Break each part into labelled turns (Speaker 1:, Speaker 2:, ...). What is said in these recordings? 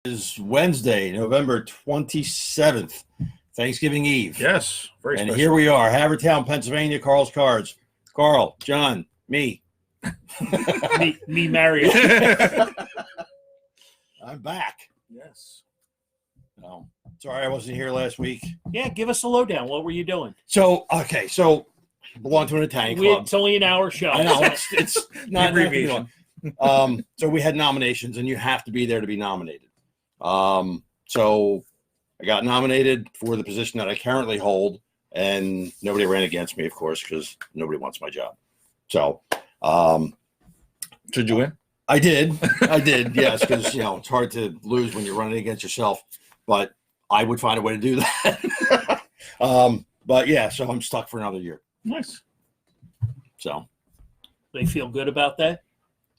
Speaker 1: Is Wednesday, November 27th, Thanksgiving Eve.
Speaker 2: Yes, very
Speaker 1: And
Speaker 2: special.
Speaker 1: here we are, Havertown, Pennsylvania, Carl's Cards. Carl, John, me.
Speaker 3: me, Mario.
Speaker 1: I'm back.
Speaker 2: Yes.
Speaker 1: No, sorry I wasn't here last week.
Speaker 3: Yeah, give us a lowdown. What were you doing?
Speaker 1: So I belong to an Italian club.
Speaker 3: It's only an hour show.
Speaker 1: I know, it's not
Speaker 2: abbreviation.
Speaker 1: So we had nominations, and you have to be there to be nominated. So I got nominated for the position that I currently hold, and nobody ran against me, of course, because nobody wants my job. So,
Speaker 2: Should you win?
Speaker 1: I did, yes, because it's hard to lose when you're running against yourself. But I would find a way to do that. But yeah, so I'm stuck for another year.
Speaker 2: Nice.
Speaker 1: So
Speaker 3: They feel good about that?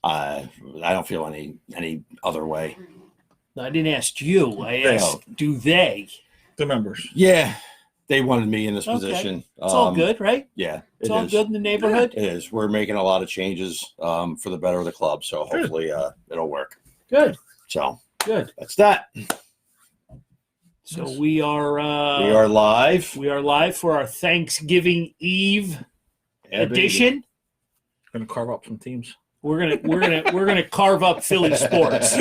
Speaker 1: I don't feel any other way.
Speaker 3: I didn't ask you. I asked, do they?
Speaker 2: The members.
Speaker 1: Yeah, they wanted me in this
Speaker 3: Okay.
Speaker 1: position.
Speaker 3: It's all good, right?
Speaker 1: Yeah,
Speaker 3: It's all good in the neighborhood?
Speaker 1: It is. We're making a lot of changes for the better of the club, so hopefully it'll work.
Speaker 3: Good,
Speaker 1: So
Speaker 3: good.
Speaker 1: that's that.
Speaker 3: So we are
Speaker 1: live.
Speaker 3: we are live for our Thanksgiving Eve edition.
Speaker 2: Gonna carve up some teams.
Speaker 3: We're gonna carve up Philly sports,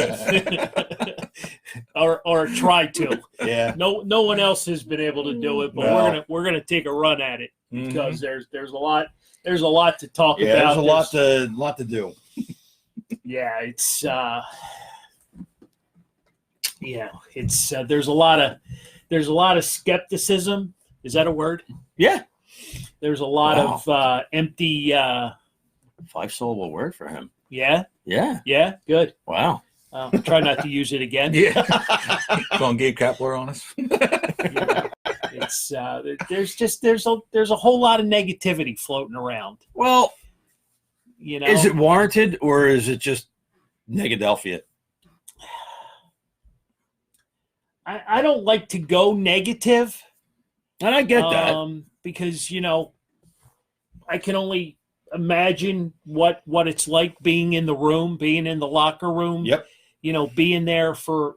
Speaker 3: or try to.
Speaker 1: Yeah.
Speaker 3: No one else has been able to do it, but
Speaker 1: No.
Speaker 3: we're gonna take a run at it
Speaker 2: Mm-hmm.
Speaker 3: because there's a lot to talk
Speaker 1: Yeah,
Speaker 3: about.
Speaker 1: there's a lot to do.
Speaker 3: Yeah, it's there's a lot of skepticism. Is that a word?
Speaker 1: Yeah.
Speaker 3: There's a lot of empty.
Speaker 1: 5-syllable word for him.
Speaker 3: Yeah,
Speaker 1: Yeah.
Speaker 3: good.
Speaker 1: Wow.
Speaker 3: Try not to use it again.
Speaker 2: Yeah. Going Gabe Kapler on us.
Speaker 3: It's there's a whole lot of negativity floating around.
Speaker 1: Well,
Speaker 3: Is
Speaker 1: is it warranted or is it just Negadelphia?
Speaker 3: I don't like to go negative.
Speaker 1: And I get that.
Speaker 3: Because I can only imagine what it's like being in the room, being in the locker room.
Speaker 1: Yep.
Speaker 3: Being there for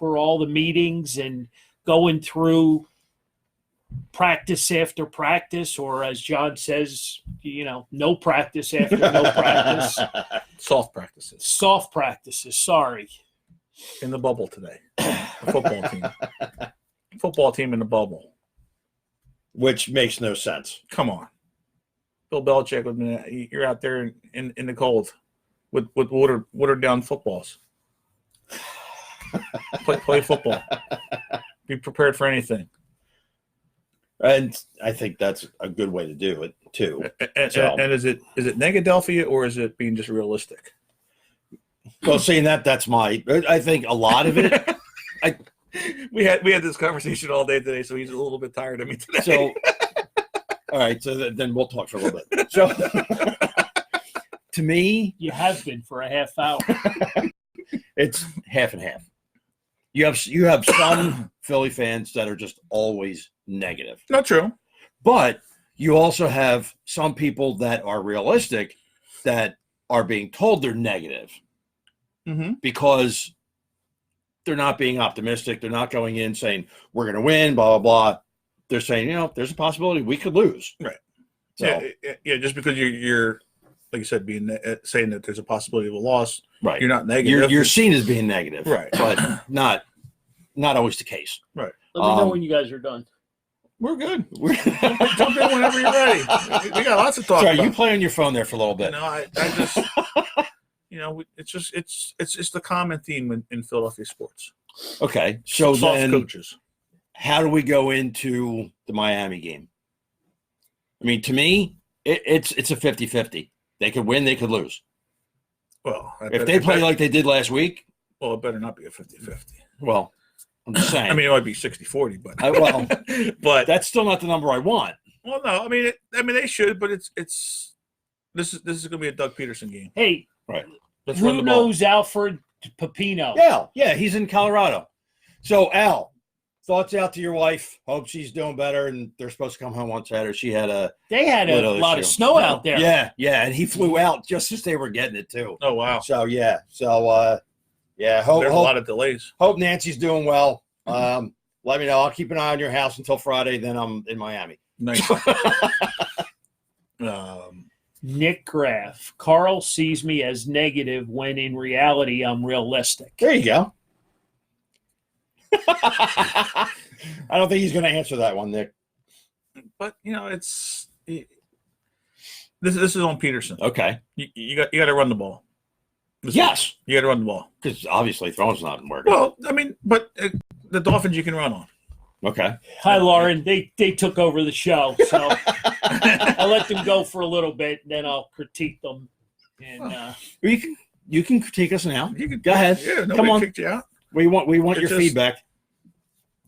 Speaker 3: all the meetings and going through practice after practice, or as John says, no practice after no practice.
Speaker 2: Soft practices.
Speaker 3: Soft practices, sorry.
Speaker 2: In the bubble today. A football team. Football team in the bubble.
Speaker 1: Which makes no sense.
Speaker 2: Come on. Bill Belichick would be, you're out there in the cold with watered down footballs. Play football. Be prepared for anything.
Speaker 1: And I think that's a good way to do it too.
Speaker 2: And is it Negadelphia or is it being just realistic?
Speaker 1: Well, seeing that's I think a lot of it.
Speaker 2: We had this conversation all day today, so he's a little bit tired of me today.
Speaker 1: So, all right. So then we'll talk for a little bit. So, to me,
Speaker 3: You have been for a half hour.
Speaker 1: it's half and half. You have some Philly fans that are just always negative.
Speaker 2: Not true.
Speaker 1: But you also have some people that are realistic that are being told they're negative because they're not being optimistic. They're not going in saying, we're going to win, blah, blah, blah. They're saying, there's a possibility we could lose.
Speaker 2: Right.
Speaker 1: So,
Speaker 2: Yeah. Just because you're like you said, saying that there's a possibility of a loss,
Speaker 1: right.
Speaker 2: You're not negative.
Speaker 1: You're seen as being negative,
Speaker 2: right?
Speaker 1: But not always the case.
Speaker 2: Right.
Speaker 3: Let me know when you guys are done.
Speaker 2: We're good. Jump in whenever you're ready. We got lots to talk
Speaker 1: Sorry,
Speaker 2: about.
Speaker 1: you play on your phone there for a little bit.
Speaker 2: I just, it's just the common theme in Philadelphia sports.
Speaker 1: Okay, so
Speaker 2: Soft
Speaker 1: then
Speaker 2: coaches.
Speaker 1: How do we go into the Miami game? I mean, to me, it's a 50-50. They could win, they could lose.
Speaker 2: Well,
Speaker 1: if they play like they did last week,
Speaker 2: well, it better not be a 50-50.
Speaker 1: Well, I'm just saying.
Speaker 2: I mean, it might be 60-40, but
Speaker 1: but that's still not the number I want.
Speaker 2: Well, no, I mean they should, but this is going to be a Doug Peterson game.
Speaker 3: Hey,
Speaker 1: right?
Speaker 2: Let's run
Speaker 3: who
Speaker 2: the ball.
Speaker 3: knows Alfred Pepino?
Speaker 1: Yeah, he's in Colorado. So Al, thoughts out to your wife. Hope she's doing better, and they're supposed to come home on Saturday.
Speaker 3: They had a lot of snow out there.
Speaker 1: Yeah, and he flew out just as they were getting it too.
Speaker 2: Oh wow!
Speaker 1: So Yeah,
Speaker 2: There's a lot of delays.
Speaker 1: Hope Nancy's doing well. Let me know. I'll keep an eye on your house until Friday. Then I'm in Miami.
Speaker 2: Nice.
Speaker 3: Nick Graff. Carl sees me as negative when in reality I'm realistic.
Speaker 1: There you go. I don't think he's going to answer that one, Nick.
Speaker 2: But this is on Peterson.
Speaker 1: Okay.
Speaker 2: You got to run the ball.
Speaker 1: Yes,
Speaker 2: you got to run the ball
Speaker 1: because obviously throwing's not working.
Speaker 2: Well, I mean, but the Dolphins you can run on.
Speaker 1: Okay.
Speaker 3: Hi, Lauren. They took over the show, so I let them go for a little bit, and then I'll critique them. And
Speaker 1: you can critique us now.
Speaker 2: You can
Speaker 1: go ahead.
Speaker 2: Yeah,
Speaker 1: come on.
Speaker 2: Kicked you out.
Speaker 1: We want your feedback.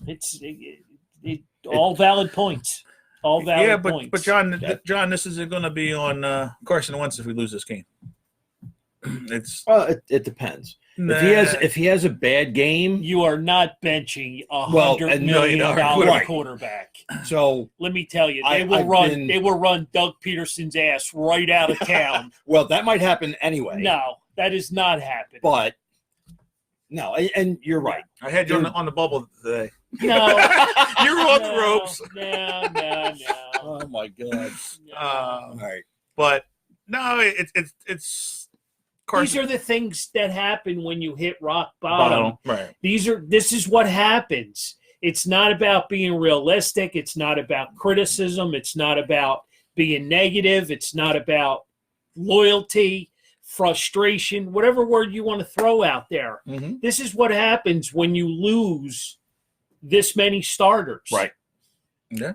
Speaker 3: It's all valid points. All valid points.
Speaker 2: But John, this isn't going to be on Carson Wentz if we lose this game.
Speaker 1: It depends. Nah. If he has a bad game,
Speaker 3: you are not benching $100 million quarterback.
Speaker 1: So
Speaker 3: let me tell you, they will run Doug Peterson's ass right out of town.
Speaker 1: Well, that might happen anyway.
Speaker 3: No, that is not happening.
Speaker 1: But no, and you're right.
Speaker 2: I had you on the bubble today.
Speaker 3: No,
Speaker 2: you were on the ropes.
Speaker 3: No.
Speaker 1: Oh my God.
Speaker 3: All
Speaker 1: right,
Speaker 2: but no, it's. Carson.
Speaker 3: These are the things that happen when you hit rock bottom.
Speaker 2: Right.
Speaker 3: This is what happens. It's not about being realistic. It's not about criticism. It's not about being negative. It's not about loyalty, frustration, whatever word you want to throw out there.
Speaker 2: Mm-hmm.
Speaker 3: This is what happens when you lose this many starters.
Speaker 2: Right. Yeah.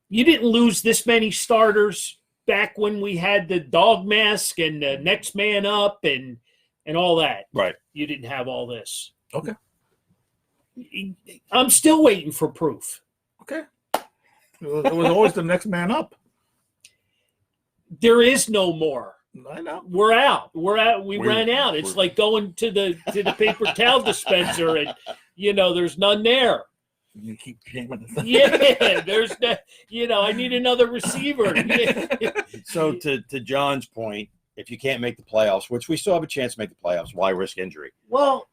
Speaker 3: You didn't lose this many starters back when we had the dog mask and the next man up and all that.
Speaker 1: Right.
Speaker 3: You didn't have all this.
Speaker 2: Okay.
Speaker 3: I'm still waiting for proof.
Speaker 2: Okay. It was always the next man up.
Speaker 3: There is no more.
Speaker 2: I know.
Speaker 3: We're out. We ran out. It's like going to the paper towel dispenser and there's none there.
Speaker 2: You keep jamming the thing.
Speaker 3: Yeah, there's I need another receiver.
Speaker 1: So to John's point, if you can't make the playoffs, which we still have a chance to make the playoffs, why risk injury?
Speaker 3: Well,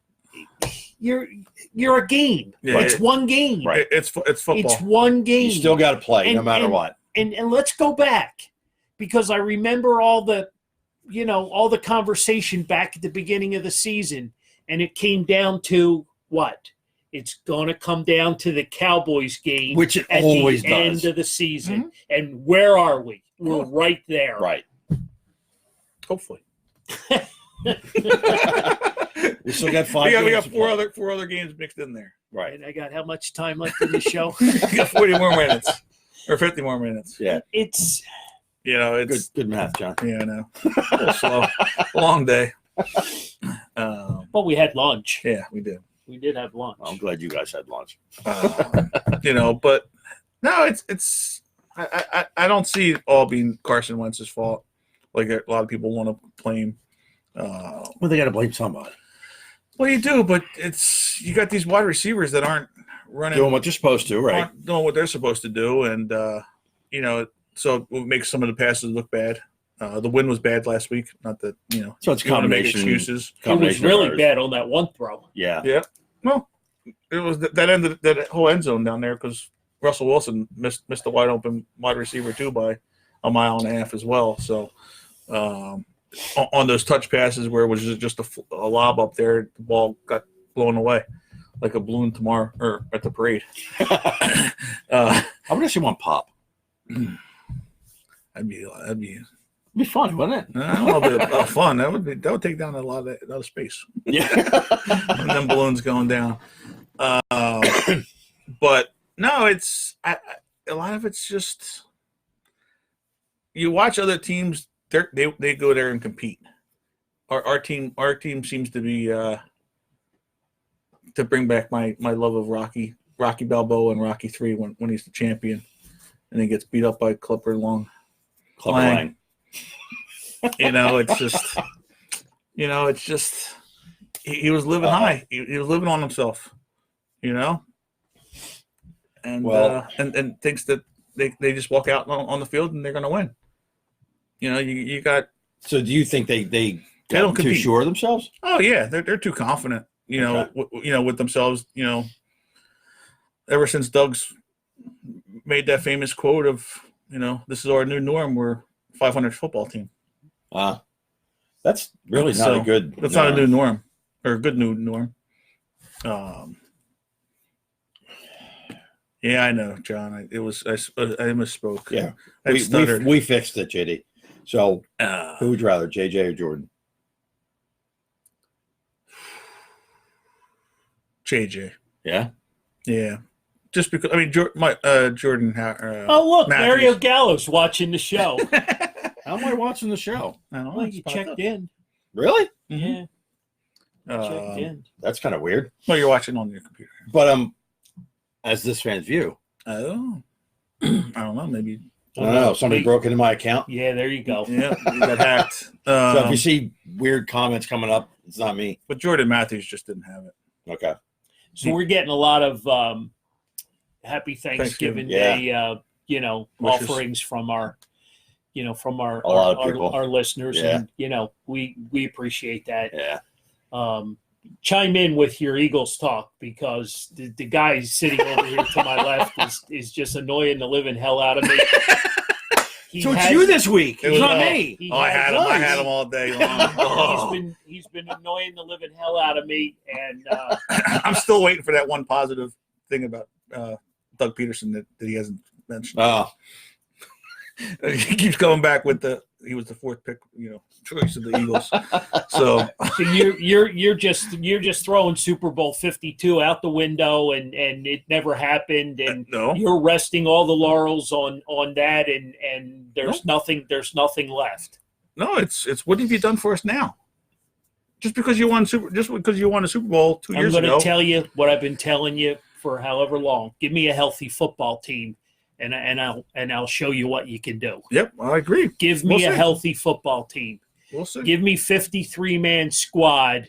Speaker 3: you're a game.
Speaker 2: Yeah,
Speaker 3: it's one game.
Speaker 1: Right.
Speaker 2: It's football.
Speaker 3: It's one game.
Speaker 1: You still got to play no matter what.
Speaker 3: And let's go back because I remember all the conversation back at the beginning of the season, and it came down to what? It's going to come down to the Cowboys game,
Speaker 1: which it
Speaker 3: at
Speaker 1: always
Speaker 3: the
Speaker 1: does.
Speaker 3: End of the season. Mm-hmm. And where are we? We're right there.
Speaker 1: Right.
Speaker 2: Hopefully.
Speaker 1: We still got 5 games.
Speaker 2: We got four other games mixed in there.
Speaker 1: Right.
Speaker 3: And I got how much time left in the show?
Speaker 2: I got 40 more minutes. Or 50 more minutes.
Speaker 1: Yeah.
Speaker 3: It's
Speaker 1: good math, John.
Speaker 2: Yeah, I know. A little slow. Long day.
Speaker 3: But we had lunch.
Speaker 2: Yeah, we did.
Speaker 3: We did have lunch.
Speaker 1: I'm glad you guys had lunch.
Speaker 2: But no, it's I don't see it all being Carson Wentz's fault, like a lot of people want to claim.
Speaker 1: Well, they got to blame somebody.
Speaker 2: Well, you do, but you got these wide receivers that aren't running,
Speaker 1: doing what you're supposed to, right?
Speaker 2: Aren't doing what they're supposed to do, and so it makes some of the passes look bad. The wind was bad last week. Not that
Speaker 1: So it's combination
Speaker 2: excuses.
Speaker 3: It was really bad on that one throw.
Speaker 1: Yeah.
Speaker 2: Yeah. Well, it was that whole end zone down there because Russell Wilson missed the wide open wide receiver too by a mile and a half as well. So on those touch passes where it was just a lob up there, the ball got blown away like a balloon tomorrow or at the parade.
Speaker 1: I would actually want pop.
Speaker 2: That'd be
Speaker 1: It'd be fun, wouldn't it?
Speaker 2: A little bit of fun. That would take down a lot of space.
Speaker 1: Yeah.
Speaker 2: And then balloons going down. But no, it's a lot of it's just you watch other teams. They go there and compete. Our team seems to be to bring back my love of Rocky Balboa and Rocky 3 when he's the champion, and he gets beat up by Clubber Lang. It's just he was living high. He was living on himself, and and thinks that they just walk out on the field and they're going to win. You got.
Speaker 1: So do you think they
Speaker 2: don't
Speaker 1: too
Speaker 2: compete.
Speaker 1: sure of themselves?
Speaker 2: Oh yeah, they're too confident. with themselves. Ever since Doug's made that famous quote of, this is our new norm. We're 500 football team.
Speaker 1: That's really not a good.
Speaker 2: That's not a new norm, or a good new norm. Yeah, I know, John. I misspoke.
Speaker 1: Yeah,
Speaker 2: I stuttered.
Speaker 1: we fixed it, JD. So, who would you rather, JJ or Jordan?
Speaker 2: JJ.
Speaker 1: Yeah.
Speaker 2: Yeah. Just because Jordan.
Speaker 3: Oh, look,
Speaker 2: Matthews.
Speaker 3: Mario Gallo's watching the show.
Speaker 1: How am I watching the show?
Speaker 2: I don't know.
Speaker 3: Well, you checked in.
Speaker 1: Really?
Speaker 3: Yeah. Checked in.
Speaker 1: That's kind of weird.
Speaker 2: Well, you're watching on your computer.
Speaker 1: But as this fan's view.
Speaker 2: Oh. I don't know. Maybe.
Speaker 1: I don't know. Somebody broke into my account.
Speaker 3: Yeah, there you go.
Speaker 2: Yeah, you got hacked.
Speaker 1: So if you see weird comments coming up, it's not me.
Speaker 2: But Jordan Matthews just didn't have it.
Speaker 1: Okay.
Speaker 3: So we're getting a lot of Happy Thanksgiving Day,
Speaker 2: Wishes.
Speaker 3: offerings from our our listeners, and we appreciate that.
Speaker 1: Yeah.
Speaker 3: Chime in with your Eagles talk, because the guy sitting over here to my left is just annoying the living hell out of me.
Speaker 1: So it's you this week. It's not me.
Speaker 2: I had him all day long.
Speaker 3: He's been annoying the living hell out of me, and
Speaker 2: I'm still waiting for that one positive thing about Doug Peterson that he hasn't mentioned.
Speaker 1: Oh.
Speaker 2: He keeps coming back with he was the fourth pick, choice of the Eagles. So
Speaker 3: you're just throwing Super Bowl 52 out the window, and it never happened, and
Speaker 2: no.
Speaker 3: You're resting all the laurels on that, and there's nothing left.
Speaker 2: No, it's what have you done for us now? Just because you won a Super Bowl 2 years ago.
Speaker 3: I'm going to tell you what I've been telling you for however long. Give me a healthy football team, and I'll show you what you can do.
Speaker 2: Yep, I agree.
Speaker 3: Give me a healthy football team.
Speaker 2: We'll see.
Speaker 3: Give me 53-man squad,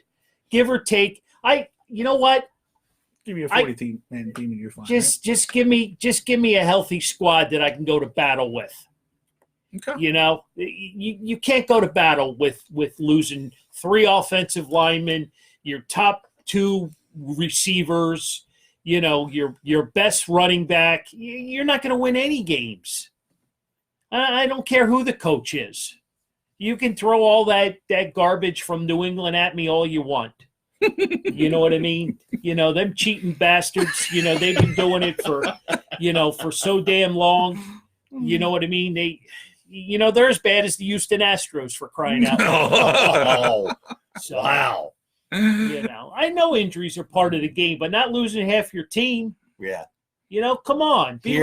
Speaker 3: give or take. You know what?
Speaker 2: Give me a 40-man team, and you're fine.
Speaker 3: Just give me a healthy squad that I can go to battle with.
Speaker 2: Okay.
Speaker 3: You can't go to battle with losing 3 offensive linemen, your top 2 receivers, your best running back. You're not going to win any games. I don't care who the coach is. You can throw all that garbage from New England at me all you want. You know what I mean? Them cheating bastards, they've been doing it for so damn long. You know what I mean? They're as bad as the Houston Astros, for crying out loud. So,
Speaker 1: wow.
Speaker 3: I know injuries are part of the game, but not losing half your team.
Speaker 1: Yeah.
Speaker 3: Come on. Be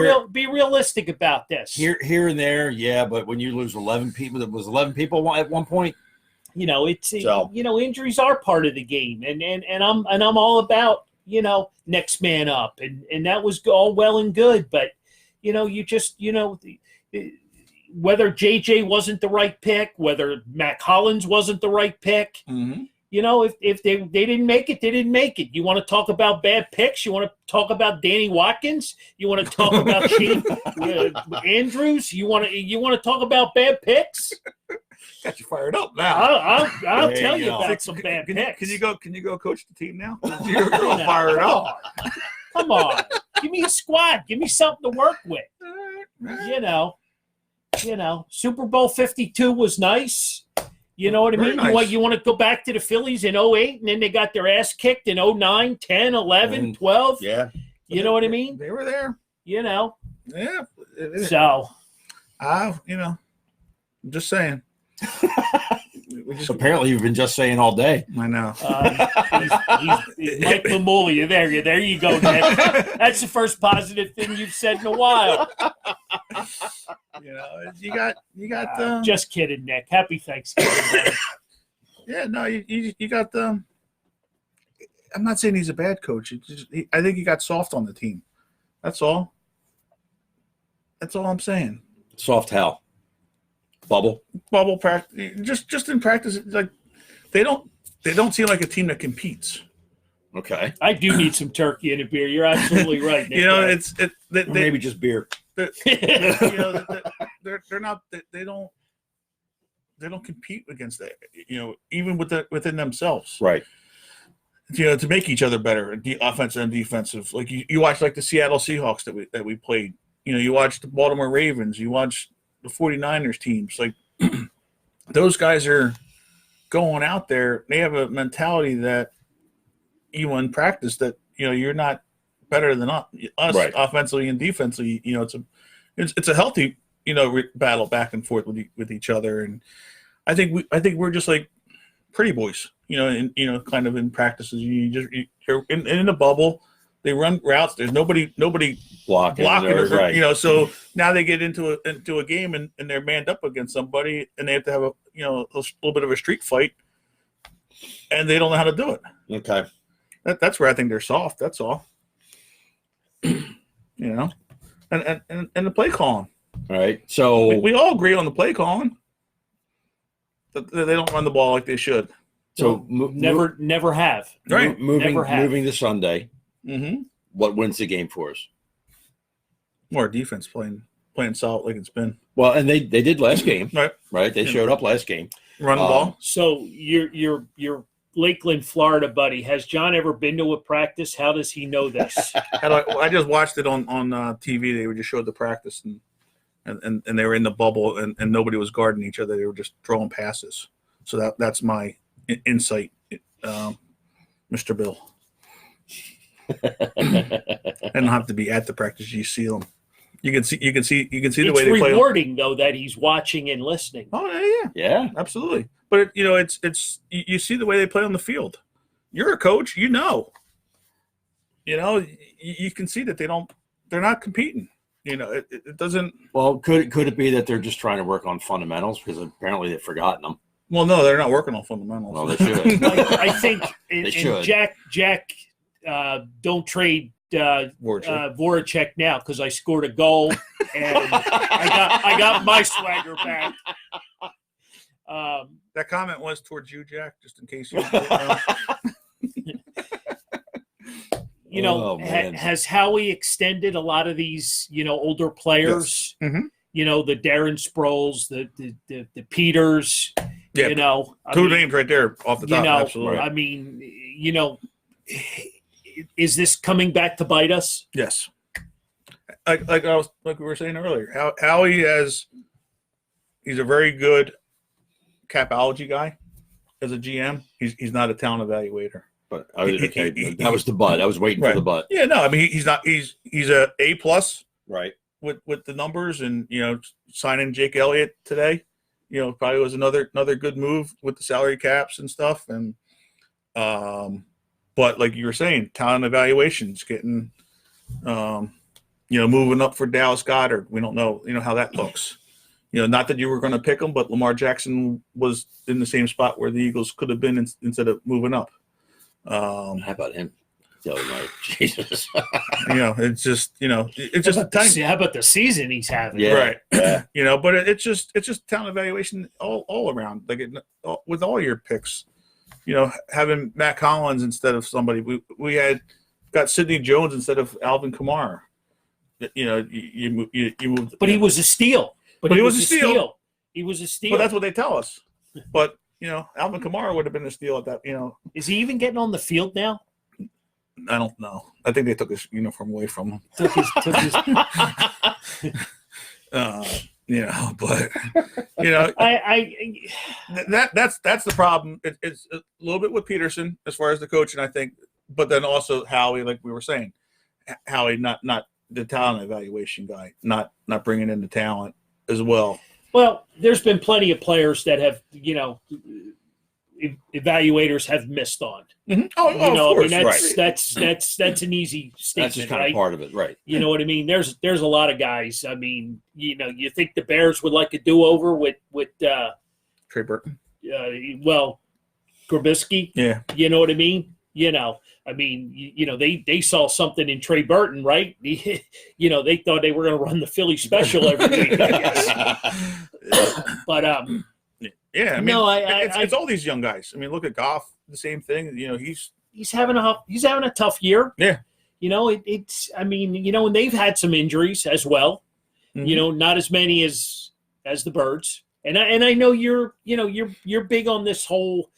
Speaker 3: realistic about this.
Speaker 1: Here and there, yeah, but when you lose 11 people, that was 11 people at one point.
Speaker 3: Injuries are part of the game, and I'm all about next man up, and that was all well and good, but you just whether JJ wasn't the right pick, whether Mac Hollins wasn't the right pick.
Speaker 2: Mm-hmm.
Speaker 3: If they didn't make it, they didn't make it. You want to talk about bad picks? You want to talk about Danny Watkins? You want to talk about Shane Andrews? You want to talk about bad picks?
Speaker 2: Got you fired up now.
Speaker 3: I'll tell you about some bad picks.
Speaker 2: Can you go coach the team now? You're all fired up.
Speaker 3: Come on. Give me a squad. Give me something to work with. Super Bowl 52 was nice. You know what I mean?
Speaker 2: Nice.
Speaker 3: You want to go back to the Phillies in 08, and then they got their ass kicked in 09, 10, 11, 12.
Speaker 1: Yeah.
Speaker 3: You know what I mean?
Speaker 2: They were there.
Speaker 3: Yeah.
Speaker 2: So. I'm just saying.
Speaker 1: Apparently, you've been just saying all day.
Speaker 2: I know.
Speaker 3: He's Mike Mamoulia. There you go, Nick. That's the first positive thing you've said in a while.
Speaker 2: You got.
Speaker 3: Just kidding, Nick. Happy Thanksgiving.
Speaker 2: Yeah, no, you got the. I'm not saying he's a bad coach. I think he got soft on the team. That's all. That's all I'm saying.
Speaker 1: Soft how? Bubble
Speaker 2: practice. Just in practice, like they don't seem like a team that competes.
Speaker 1: Okay.
Speaker 3: I do need some turkey and a beer. You're absolutely right, Nick.
Speaker 1: Maybe just beer.
Speaker 2: They're not. They don't compete against that. Even within themselves.
Speaker 1: Right.
Speaker 2: to make each other better, offensive and defensive. Like you watch like the Seattle Seahawks that we played. You watch the Baltimore Ravens. You watch the 49ers teams. Like those guys are going out there. They have a mentality that even in practice that you're not better than us
Speaker 1: Right.
Speaker 2: offensively and defensively. It's a healthy battle back and forth with each other, and I think we're just like pretty boys, kind of in practices. You're in a bubble. They run routes. There's nobody
Speaker 1: blocking
Speaker 2: or,
Speaker 1: right.
Speaker 2: So now they get into a game and they're manned up against somebody, and they have to have a little bit of a street fight, and they don't know how to do it.
Speaker 1: Okay.
Speaker 2: That's where I think they're soft. That's all. And the play calling.
Speaker 1: All right. So
Speaker 2: We all agree on the play calling. They don't run the ball like they should.
Speaker 1: So
Speaker 3: never have.
Speaker 2: Right.
Speaker 1: Moving to Sunday.
Speaker 2: Mm-hmm.
Speaker 1: What wins the game for us?
Speaker 2: More defense playing solid like it's been.
Speaker 1: Well, and they did last game.
Speaker 2: Right.
Speaker 1: They showed up last game.
Speaker 2: Run the ball.
Speaker 3: So your Lakeland, Florida buddy, has John ever been to a practice? How does he know this?
Speaker 2: I just watched it on TV. They just showed the practice and they were in the bubble and nobody was guarding each other. They were just throwing passes. So that's my insight, Mr. Bill. I don't have to be at the practice. You see them. You can see the way they play.
Speaker 3: It's rewarding though that he's watching and listening.
Speaker 2: Oh
Speaker 1: Yeah.
Speaker 2: absolutely. But it's you see the way they play on the field. You're a coach, you can see that they're not competing. It doesn't.
Speaker 1: Well, could it be that they're just trying to work on fundamentals because apparently they've forgotten them?
Speaker 2: Well, no, they're not working on fundamentals.
Speaker 1: Well, they should.
Speaker 3: I think
Speaker 1: They should.
Speaker 3: Jack, don't trade Voracek now because I scored a goal and I got my swagger back.
Speaker 2: That comment was towards you, Jack, just in case you.
Speaker 1: Oh, man.
Speaker 3: Has Howie extended a lot of these, older players?
Speaker 2: Yes. Mm-hmm.
Speaker 3: The Darren Sproles, the Peters.
Speaker 2: Yeah. Two names right there off the top. Absolutely.
Speaker 3: I mean, is this coming back to bite us?
Speaker 2: Yes. Like we were saying earlier, Howie he's a very good capology guy as a GM. He's not a talent evaluator.
Speaker 1: But that was the butt. I was waiting for the butt.
Speaker 2: Yeah, no, I mean he's not. He's a plus.
Speaker 1: Right.
Speaker 2: With the numbers and signing Jake Elliott today, probably was another good move with the salary caps and stuff. And but like you were saying, talent evaluations getting moving up for Dallas Goedert. We don't know how that looks. Not that you were going to pick him, but Lamar Jackson was in the same spot where the Eagles could have been instead of moving up.
Speaker 1: How about him? The other night, Jesus.
Speaker 2: It's just
Speaker 3: How about the season he's having?
Speaker 1: Yeah.
Speaker 2: Right.
Speaker 1: Yeah.
Speaker 2: But it's just talent evaluation all around. Like with all your picks, having Matt Collins instead of somebody. We got Sidney Jones instead of Alvin Kamara. You moved.
Speaker 3: But he was a steal.
Speaker 2: But he was a steal.
Speaker 3: He was a steal.
Speaker 2: But that's what they tell us. But Alvin Kamara would have been a steal at that.
Speaker 3: Is he even getting on the field now?
Speaker 2: I don't know. I think they took his uniform away from him.
Speaker 3: Took his
Speaker 2: But that's the problem. It's a little bit with Peterson as far as the coaching, I think, but then also Howie, like we were saying, Howie not the talent evaluation guy, not bringing in the talent as well.
Speaker 3: Well, there's been plenty of players that have evaluators have missed on.
Speaker 2: Mm-hmm. Of course,
Speaker 3: that's an easy statement.
Speaker 1: That's just kind
Speaker 3: right?
Speaker 1: of part of it, right?
Speaker 3: You know what I mean? There's a lot of guys. I mean, you think the Bears would like a do-over with
Speaker 2: Trey Burton?
Speaker 3: Grabisky?
Speaker 2: Yeah.
Speaker 3: You know what I mean? I mean, they saw something in Trey Burton, right? They thought they were going to run the Philly special every week, I guess. But
Speaker 2: yeah, I mean, it's all these young guys. I mean, look at Goff, the same thing.
Speaker 3: He's having a tough year.
Speaker 2: Yeah.
Speaker 3: And they've had some injuries as well.
Speaker 2: Mm-hmm.
Speaker 3: Not as many as the Birds. And I know you're big on this whole,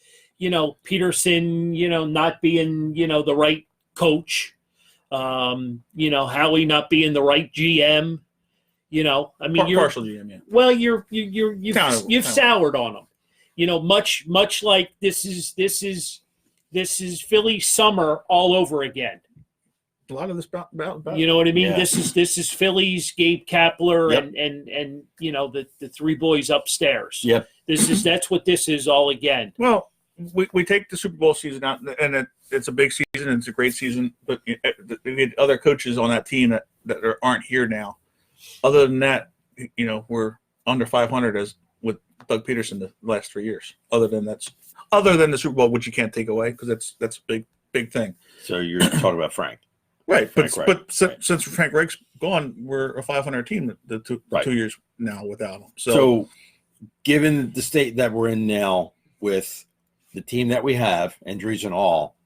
Speaker 3: Peterson, not being, the right coach, Howie not being the right GM,
Speaker 2: partial GM, yeah.
Speaker 3: Well, you've soured on them, much like this is Philly summer all over again.
Speaker 2: A lot of this about
Speaker 3: you know what I mean?
Speaker 1: Yeah.
Speaker 3: This is Philly's Gabe Kapler
Speaker 1: Yep.
Speaker 3: and the three boys upstairs.
Speaker 1: Yep.
Speaker 3: That's what this is all again.
Speaker 2: Well, we take the Super Bowl season out, and it's a big season, and it's a great season. But we had other coaches on that team that aren't here now. Other than that, we're under 500 as with Doug Peterson the last 3 years. Other than the Super Bowl, which you can't take away because that's a big thing.
Speaker 1: So you're talking about Frank.
Speaker 2: Right,
Speaker 1: Frank Reich.
Speaker 2: Since Frank Reich's gone, we're a 500 team the 2 years now without him.
Speaker 1: So, given the state that we're in now with the team that we have, injuries and all,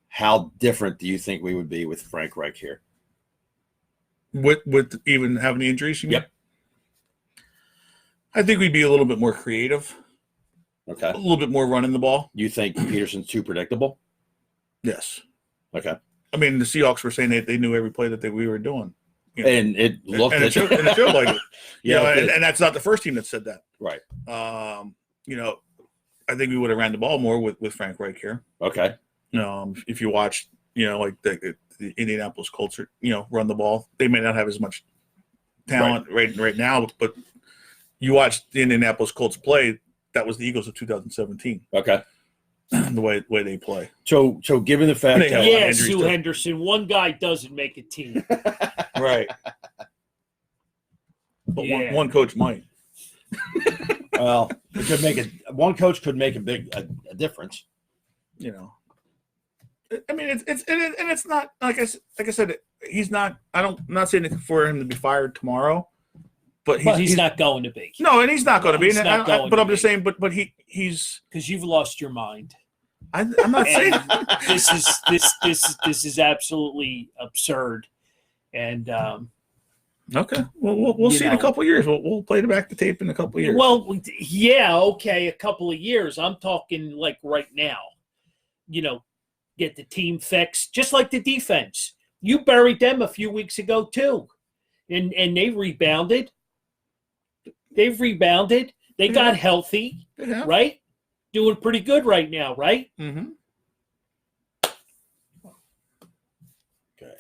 Speaker 1: how different do you think we would be with Frank Reich here?
Speaker 2: With even having the injuries? You mean?
Speaker 1: Yep.
Speaker 2: I think we'd be a little bit more creative.
Speaker 1: Okay.
Speaker 2: A little bit more running the ball.
Speaker 1: You think Peterson's too predictable?
Speaker 2: Yes.
Speaker 1: Okay.
Speaker 2: I mean, the Seahawks were saying they knew every play that we were doing.
Speaker 1: And it looked
Speaker 2: and it showed like it.
Speaker 1: Yeah,
Speaker 2: and that's not the first team that said that.
Speaker 1: Right.
Speaker 2: I think we would have ran the ball more with Frank Reich here.
Speaker 1: Okay.
Speaker 2: If you watched, like the Indianapolis Colts, run the ball, they may not have as much talent right now, but you watched the Indianapolis Colts play. That was the Eagles of 2017.
Speaker 1: Okay.
Speaker 2: The way they play.
Speaker 1: So given the fact that
Speaker 3: Sue Henderson, one guy doesn't make a team.
Speaker 2: Right. But one coach might.
Speaker 1: Well, it could one coach could make a difference.
Speaker 2: I mean, it's not like I said. He's not. I'm not saying for him to be fired tomorrow, but
Speaker 3: he's not going to be.
Speaker 2: No, and he's not going to be. But I'm just saying. But he's
Speaker 3: because you've lost your mind.
Speaker 2: I'm not saying
Speaker 3: this is absolutely absurd, and
Speaker 2: okay. Well, we'll see in a couple of years. We'll play back the tape in a couple of years.
Speaker 3: Well, yeah, okay, a couple of years. I'm talking like right now. Get the team fixed, just like the defense. You buried them a few weeks ago too, and they rebounded. They've rebounded. They got healthy, right? Doing pretty good right now, right?
Speaker 2: Mm-hmm.
Speaker 1: Okay.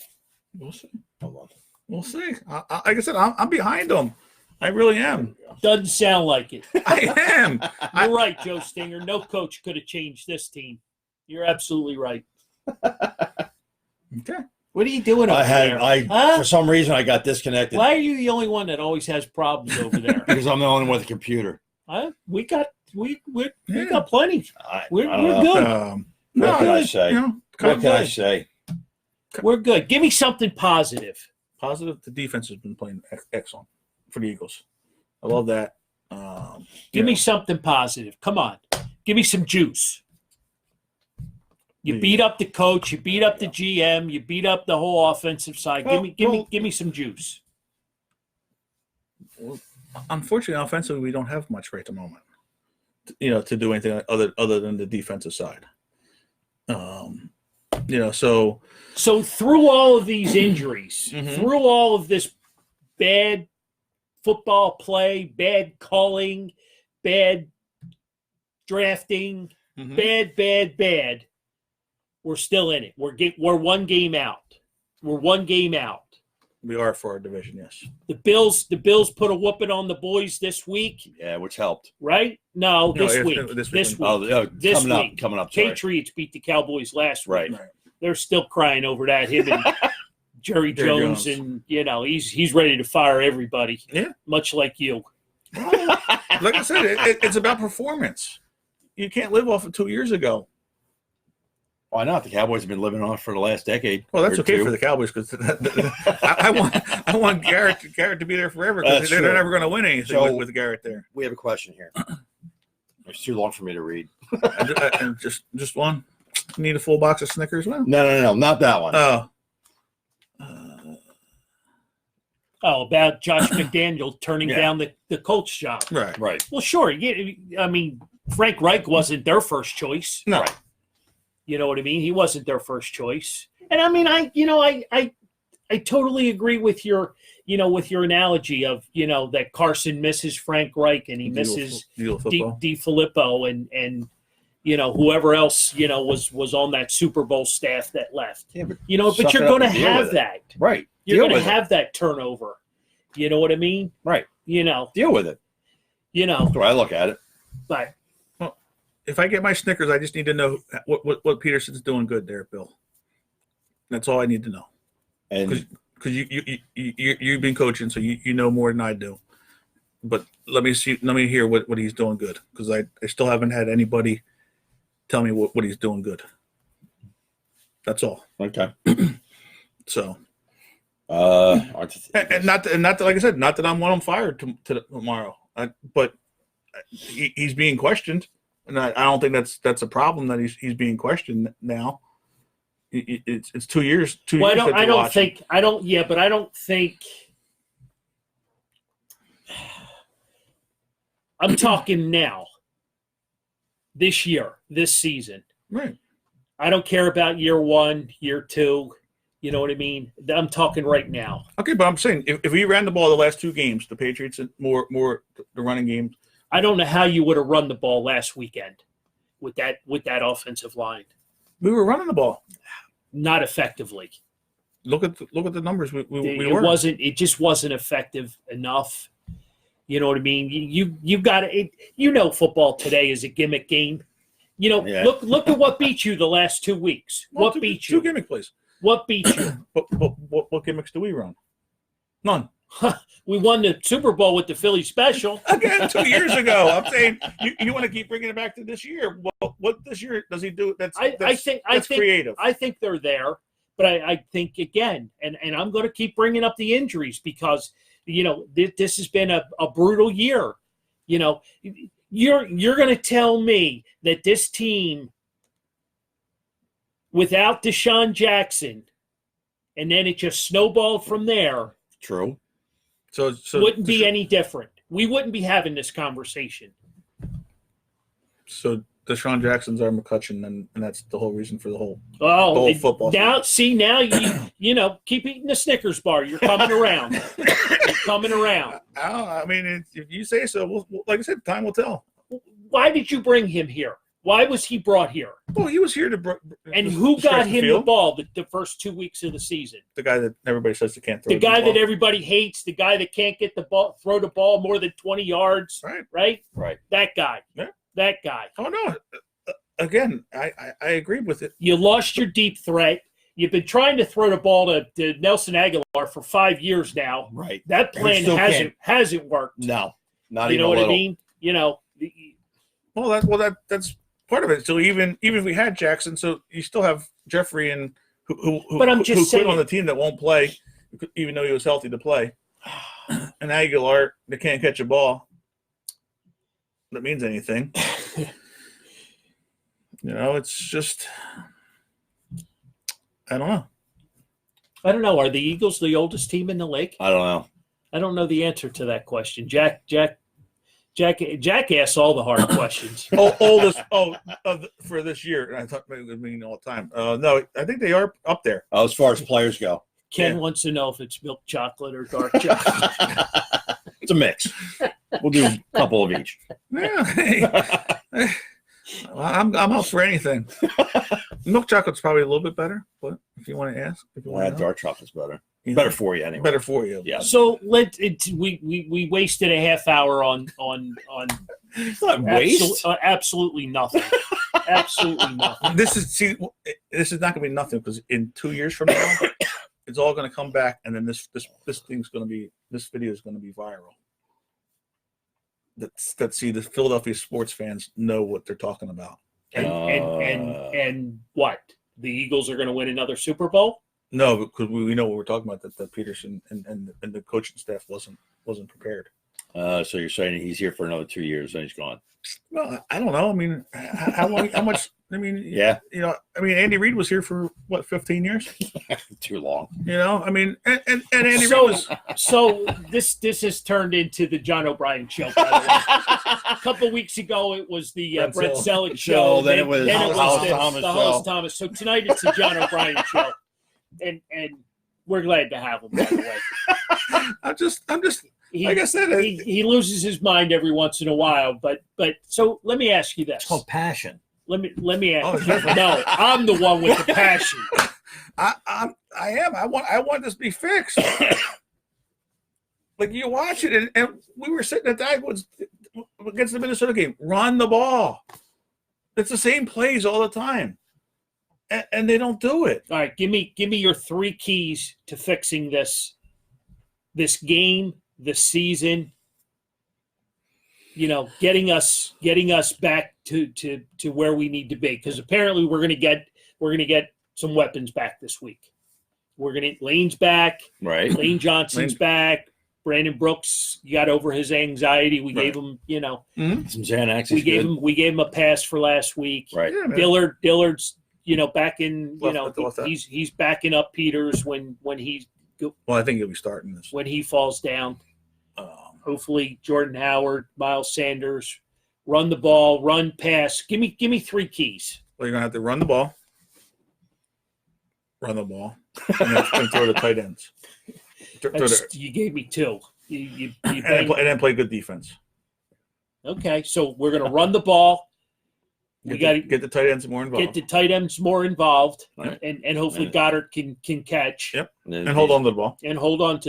Speaker 2: We'll see.
Speaker 1: Hold on.
Speaker 2: We'll see. Like I said, I'm behind them. I really am.
Speaker 3: Doesn't sound like it.
Speaker 2: I am.
Speaker 3: You're right, Joe Stinger. No coach could have changed this team. You're absolutely right.
Speaker 2: Okay.
Speaker 3: What are you doing over there?
Speaker 1: For some reason, I got disconnected.
Speaker 3: Why are you the only one that always has problems over there?
Speaker 1: Because I'm the only one with a computer.
Speaker 3: We got plenty. We're good.
Speaker 1: What can I say? What can I say?
Speaker 3: We're good. Give me something positive.
Speaker 2: Positive. The defense has been playing excellent for the Eagles. I love that.
Speaker 3: Give me something positive. Come on. Give me some juice. You beat up the coach. You beat up the GM. You beat up the whole offensive side. Give me some juice.
Speaker 2: Well, unfortunately, offensively, we don't have much right at the moment. To do anything other than the defensive side.
Speaker 3: So through all of these injuries, through all of this bad football play, bad calling, bad drafting, bad. We're still in it. We're one game out. We're one game out.
Speaker 2: We are for our division, yes.
Speaker 3: The Bills put a whooping on the boys this week.
Speaker 1: Yeah, which helped.
Speaker 3: Right? No, this week. This week.
Speaker 1: Coming up.
Speaker 3: Patriots beat the Cowboys last week.
Speaker 1: Right.
Speaker 3: They're still crying over that. Him and Jerry Jones, and he's ready to fire everybody.
Speaker 2: Yeah.
Speaker 3: Much like you.
Speaker 2: Like I said, it's about performance. You can't live off of 2 years ago.
Speaker 1: Why not? The Cowboys have been living on for the last decade.
Speaker 2: Well, that's okay for the Cowboys because I want Garrett to be there forever because they're never going to win anything with Garrett there.
Speaker 1: We have a question here. It's too long for me to read.
Speaker 2: And just one. Need a full box of Snickers? Well,
Speaker 1: no, not that one.
Speaker 3: About Josh McDaniel turning down the Colts job.
Speaker 2: Right.
Speaker 1: Right.
Speaker 3: Well, sure. I mean, Frank Reich wasn't their first choice.
Speaker 2: No.
Speaker 1: Right.
Speaker 3: You know what I mean? He wasn't their first choice. And I mean, I totally agree with your analogy of, that Carson misses Frank Reich and he misses Di Filippo and whoever else, was on that Super Bowl staff that left.
Speaker 1: Yeah, but
Speaker 3: but you're going to have that.
Speaker 1: Right.
Speaker 3: You're going to have that turnover. You know what I mean?
Speaker 1: Right. Deal with it. That's the way I look at it.
Speaker 3: But
Speaker 2: if I get my Snickers, I just need to know what Peterson's doing good there, Bill. That's all I need to know.
Speaker 1: And
Speaker 2: because you've been coaching, so you know more than I do. But let me hear what he's doing good, because I still haven't had anybody tell me what he's doing good. That's all.
Speaker 1: Okay.
Speaker 2: So.
Speaker 1: And
Speaker 2: not that, like I said, not that I'm one on fire tomorrow, but he's being questioned, and I don't think that's a problem that he's being questioned now. It's 2 years.
Speaker 3: Well, I don't think. I'm talking now. This year, this season.
Speaker 2: Right.
Speaker 3: I don't care about year 1, year 2. You know what I mean? I'm talking right now.
Speaker 2: Okay, but I'm saying if we ran the ball the last 2 games, the Patriots more the running game.
Speaker 3: I don't know how you would have run the ball last weekend with that offensive line.
Speaker 2: We were running the ball,
Speaker 3: not effectively.
Speaker 2: Look at the numbers.
Speaker 3: It just wasn't effective enough. You know what I mean? You've got to. Football today is a gimmick game.
Speaker 1: Yeah.
Speaker 3: Look at what beat you the last 2 weeks. What beat you?
Speaker 2: 2 gimmick plays.
Speaker 3: What beat you?
Speaker 2: What gimmicks do we run? None.
Speaker 3: We won the Super Bowl with the Philly special.
Speaker 2: Again, 2 years ago. I'm saying you want to keep bringing it back to this year. Well, what this year does he do? That's creative.
Speaker 3: I think they're there, but I think again, and I'm going to keep bringing up the injuries because this has been a brutal year. You're going to tell me that this team, without Deshaun Jackson, and then it just snowballed from there.
Speaker 1: True.
Speaker 2: So
Speaker 3: wouldn't be any different. We wouldn't be having this conversation.
Speaker 2: So Deshaun Jackson's our McCutcheon, and that's the whole reason for the whole football.
Speaker 3: Now you keep eating the Snickers bar. You're coming around. You're coming around.
Speaker 2: I mean, if you say so, like I said, time will tell.
Speaker 3: Why did you bring him here? Why was he brought here?
Speaker 2: Well, he was here to.
Speaker 3: And who got him the ball the first 2 weeks of the season?
Speaker 2: The guy that everybody says they can't throw.
Speaker 3: The guy that everybody hates. The guy that can't get the ball, throw the ball more than 20 yards.
Speaker 2: Right.
Speaker 3: That guy.
Speaker 2: Yeah.
Speaker 3: That guy.
Speaker 2: Oh no! Again, I agree with it.
Speaker 3: You lost your deep threat. You've been trying to throw the ball to Nelson Aguilar for 5 years now.
Speaker 1: Right.
Speaker 3: That plan hasn't worked.
Speaker 1: No, not
Speaker 3: you
Speaker 1: even
Speaker 3: know what
Speaker 1: a little.
Speaker 3: I mean?
Speaker 2: That's part of it. So even if we had Jackson, so you still have Jeffrey and who quit on the team that won't play, even though he was healthy to play, and Aguilar that can't catch a ball. That means anything. It's just I don't know.
Speaker 3: Are the Eagles the oldest team in the league?
Speaker 1: I don't know.
Speaker 3: I don't know the answer to that question. Jack asks all the hard questions.
Speaker 2: Oldest for this year. And I thought maybe it would mean all the time. No, I think they are up there.
Speaker 1: As far as players go.
Speaker 3: Ken wants to know if it's milk chocolate or dark chocolate.
Speaker 1: It's a mix. We'll do a couple of each.
Speaker 2: Yeah, hey. I'm up for anything. Milk chocolate's probably a little bit better, but if you want to ask,
Speaker 1: dark chocolate's better. Better for you anyway.
Speaker 2: Better for you.
Speaker 1: Yeah.
Speaker 3: So we wasted a half hour on
Speaker 1: it's not waste.
Speaker 3: Absolutely nothing. Absolutely nothing.
Speaker 2: This is not going to be nothing, because in 2 years from now, it's all going to come back, and then this video is going to be viral. The Philadelphia sports fans know what they're talking about.
Speaker 3: And what? The Eagles are going to win another Super Bowl?
Speaker 2: No, because we know what we're talking about. That Peterson and the coaching staff wasn't prepared.
Speaker 1: So you're saying he's here for another 2 years and he's gone?
Speaker 2: Well, I don't know. I mean, how long? How much? I mean,
Speaker 1: Yeah.
Speaker 2: Andy Reid was here for what, 15 years?
Speaker 1: Too long.
Speaker 2: I mean, and Andy Reid was.
Speaker 3: So this has turned into the John O'Brien show. By the way, a couple of weeks ago it was the Brett Selleck show.
Speaker 1: Then it was
Speaker 3: the Hollis Thomas. So tonight it's the John O'Brien show, and we're glad to have him. By the way,
Speaker 2: I'm just. Like I said,
Speaker 3: he loses his mind every once in a while. But so let me ask you this.
Speaker 1: It's called passion.
Speaker 3: Let me ask you. No, I'm the one with the passion.
Speaker 2: I am. I want this to be fixed. Like, you watch it, and we were sitting at Dagwood's against the Minnesota game. Run the ball. It's the same plays all the time, and they don't do it.
Speaker 3: All right, give me your 3 keys to fixing this game, this season. Getting us back to where we need to be, because apparently we're gonna get some weapons back this week. Lane's back,
Speaker 1: right?
Speaker 3: Lane Johnson's back. Brandon Brooks got over his anxiety. We gave him,
Speaker 1: some Xanax.
Speaker 3: We gave him a pass for last week.
Speaker 1: Right.
Speaker 3: Yeah, Dillard's, back in. He's backing up Peters when he's.
Speaker 2: Well, I think he'll be starting this
Speaker 3: when he falls down. Hopefully, Jordan Howard, Miles Sanders, run the ball, run, pass. Give me 3 keys.
Speaker 2: Well, you're gonna have to run the ball, and then throw the tight ends.
Speaker 3: You gave me 2.
Speaker 2: And then play good defense.
Speaker 3: Okay, so we're gonna run the ball. We got to
Speaker 2: get the tight ends more involved.
Speaker 3: Right. and hopefully Goddard can catch.
Speaker 2: Yep. And hold on to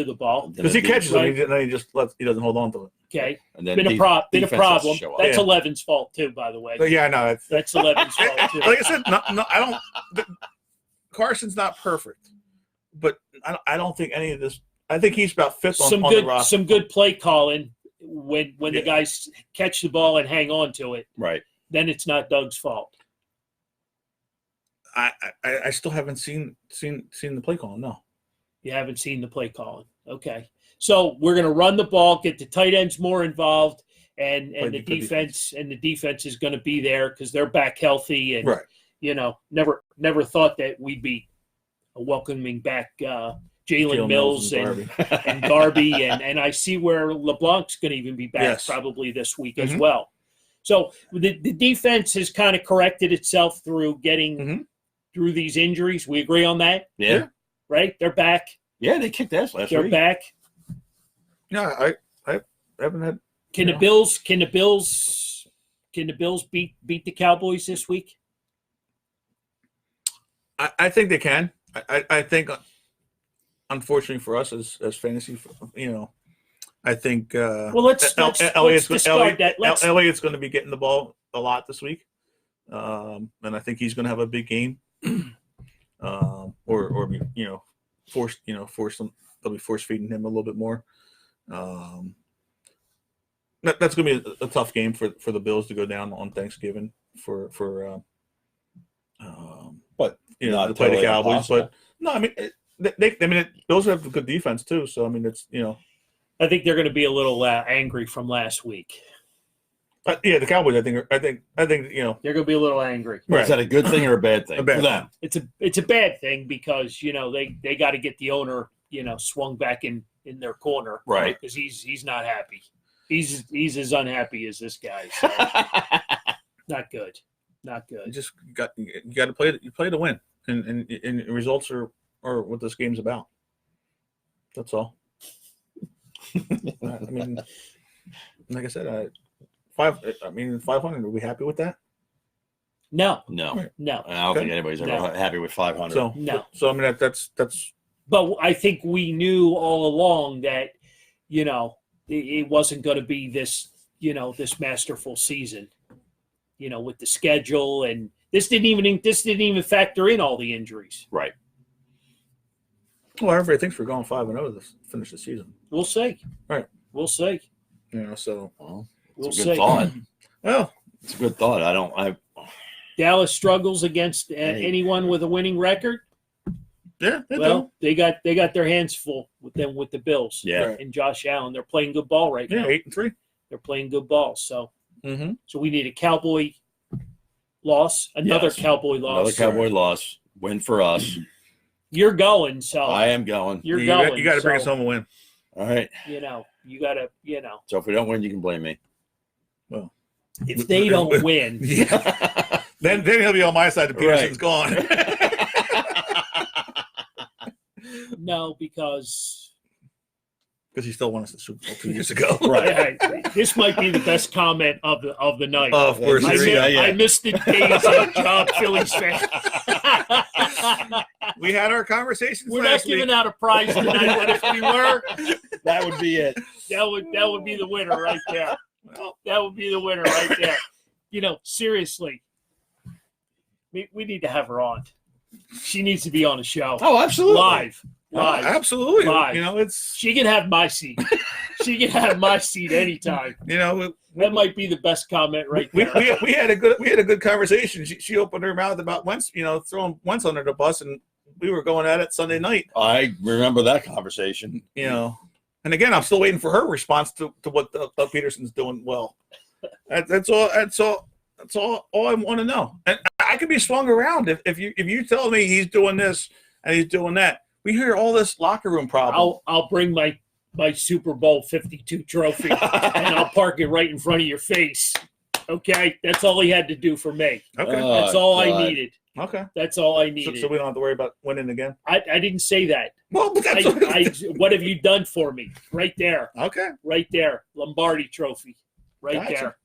Speaker 2: the ball. Because he catches it, and then he doesn't hold on to it.
Speaker 3: Okay. And then been a problem. That's 11's fault too, by the way.
Speaker 2: But yeah, no,
Speaker 3: that's 11's fault too.
Speaker 2: Like I said, no, I don't. Carson's not perfect, but I don't think any of this. I think he's about 5th on the roster.
Speaker 3: Some good play calling when the guys catch the ball and hang on to it.
Speaker 1: Right.
Speaker 3: Then it's not Doug's fault.
Speaker 2: I still haven't seen the play calling. No,
Speaker 3: you haven't seen the play calling. Okay, so we're going to run the ball, get the tight ends more involved, and the defense is going to be there because they're back healthy. And never thought that we'd be welcoming back Jalen Mills and Darby, and I see where LeBlanc's going to even be back probably this week as well. So the defense has kind of corrected itself through getting through these injuries. We agree on that?
Speaker 1: Yeah.
Speaker 3: Right? They're back.
Speaker 1: Yeah, they kicked ass last week.
Speaker 3: They're back.
Speaker 2: Yeah, I haven't had.
Speaker 3: Can the Bills beat the Cowboys this week?
Speaker 2: I think they can. I think, unfortunately for us as fantasy, I think
Speaker 3: let's describe that.
Speaker 2: Elliott's going to be getting the ball a lot this week, and I think he's going to have a big game, or force them. They'll be force feeding him a little bit more. That's going to be a tough game for the Bills to go down on Thanksgiving but to play the Cowboys.
Speaker 1: Impossible.
Speaker 2: But no, I mean Bills have a good defense too. So I mean it's
Speaker 3: I think they're going to be a little angry from last week.
Speaker 2: The Cowboys. I think they're going
Speaker 3: to be a little angry.
Speaker 1: Right. Is that a good thing or a bad thing?
Speaker 2: A bad
Speaker 1: for them.
Speaker 3: It's a bad thing because they got to get the owner swung back in their corner,
Speaker 1: right?
Speaker 3: Because he's not happy. He's as unhappy as this guy. So. Not good.
Speaker 2: You just got to play. You play to win, and results are what this game's about. That's all. I mean, like I said, 500. Are we happy with that?
Speaker 3: No.
Speaker 1: Right.
Speaker 3: No.
Speaker 1: I don't think anybody's ever happy with 500.
Speaker 2: So I mean that's.
Speaker 3: But I think we knew all along that it wasn't going to be this this masterful season. With the schedule, and this didn't even factor in all the injuries.
Speaker 1: Right.
Speaker 2: Well, everybody thinks we're going 5-0 to finish the season.
Speaker 3: We'll see.
Speaker 2: Right.
Speaker 3: We'll see.
Speaker 2: So
Speaker 3: we'll
Speaker 1: it's a
Speaker 3: see.
Speaker 1: good thought.
Speaker 2: Well,
Speaker 1: it's a good thought.
Speaker 3: Dallas struggles against anyone with a winning record.
Speaker 2: Yeah.
Speaker 3: They got their hands full with the Bills.
Speaker 1: Yeah.
Speaker 3: And Josh Allen, they're playing good ball right now.
Speaker 2: 8-3.
Speaker 3: They're playing good ball. So. So we need a Cowboy loss, another
Speaker 1: Yes.
Speaker 3: Cowboy loss.
Speaker 1: Another Cowboy loss. Win for us.
Speaker 3: You're going, so
Speaker 1: I am going.
Speaker 3: You're
Speaker 2: you
Speaker 3: going.
Speaker 2: You got to bring us
Speaker 3: so,
Speaker 2: home a win.
Speaker 1: All right.
Speaker 3: You got to.
Speaker 1: So if we don't win, you can blame me.
Speaker 2: Well,
Speaker 3: if they don't win,
Speaker 2: yeah, then he'll be on my side. The Peterson's gone.
Speaker 3: no, because
Speaker 2: he still won us the Super Bowl 2 years ago.
Speaker 1: Right.
Speaker 3: This might be the best comment of the night.
Speaker 2: Of course,
Speaker 3: I missed the days of job Phillies fan.
Speaker 2: We had our conversations.
Speaker 3: We're not giving out a prize tonight, but if we were,
Speaker 1: that would be it.
Speaker 3: That would be the winner right there.
Speaker 2: Well,
Speaker 3: that would be the winner right there. Seriously, we need to have her on. She needs to be on a show.
Speaker 1: Oh, absolutely.
Speaker 3: Live.
Speaker 2: Absolutely.
Speaker 3: Live. She can have my seat. She can have my seat anytime. That might be the best comment right there.
Speaker 2: We had a good conversation. She opened her mouth about Wentz, throwing Wentz under the bus, and we were going at it Sunday night.
Speaker 1: I remember that conversation.
Speaker 2: And again, I'm still waiting for her response to what Doug Peterson's doing well. That's all I want to know. And I could be swung around if you tell me he's doing this and he's doing that. We hear all this locker room problem.
Speaker 3: I'll bring my Super Bowl 52 trophy and I'll park it right in front of your face. Okay, that's all he had to do for me.
Speaker 2: Okay,
Speaker 3: that's all I needed.
Speaker 2: Okay,
Speaker 3: that's all I needed.
Speaker 2: So we don't have to worry about winning again.
Speaker 3: I didn't say that.
Speaker 2: Well, but that's
Speaker 3: what have you done for me? Right there.
Speaker 2: Okay,
Speaker 3: right there, Lombardi Trophy. Right
Speaker 2: gotcha. There.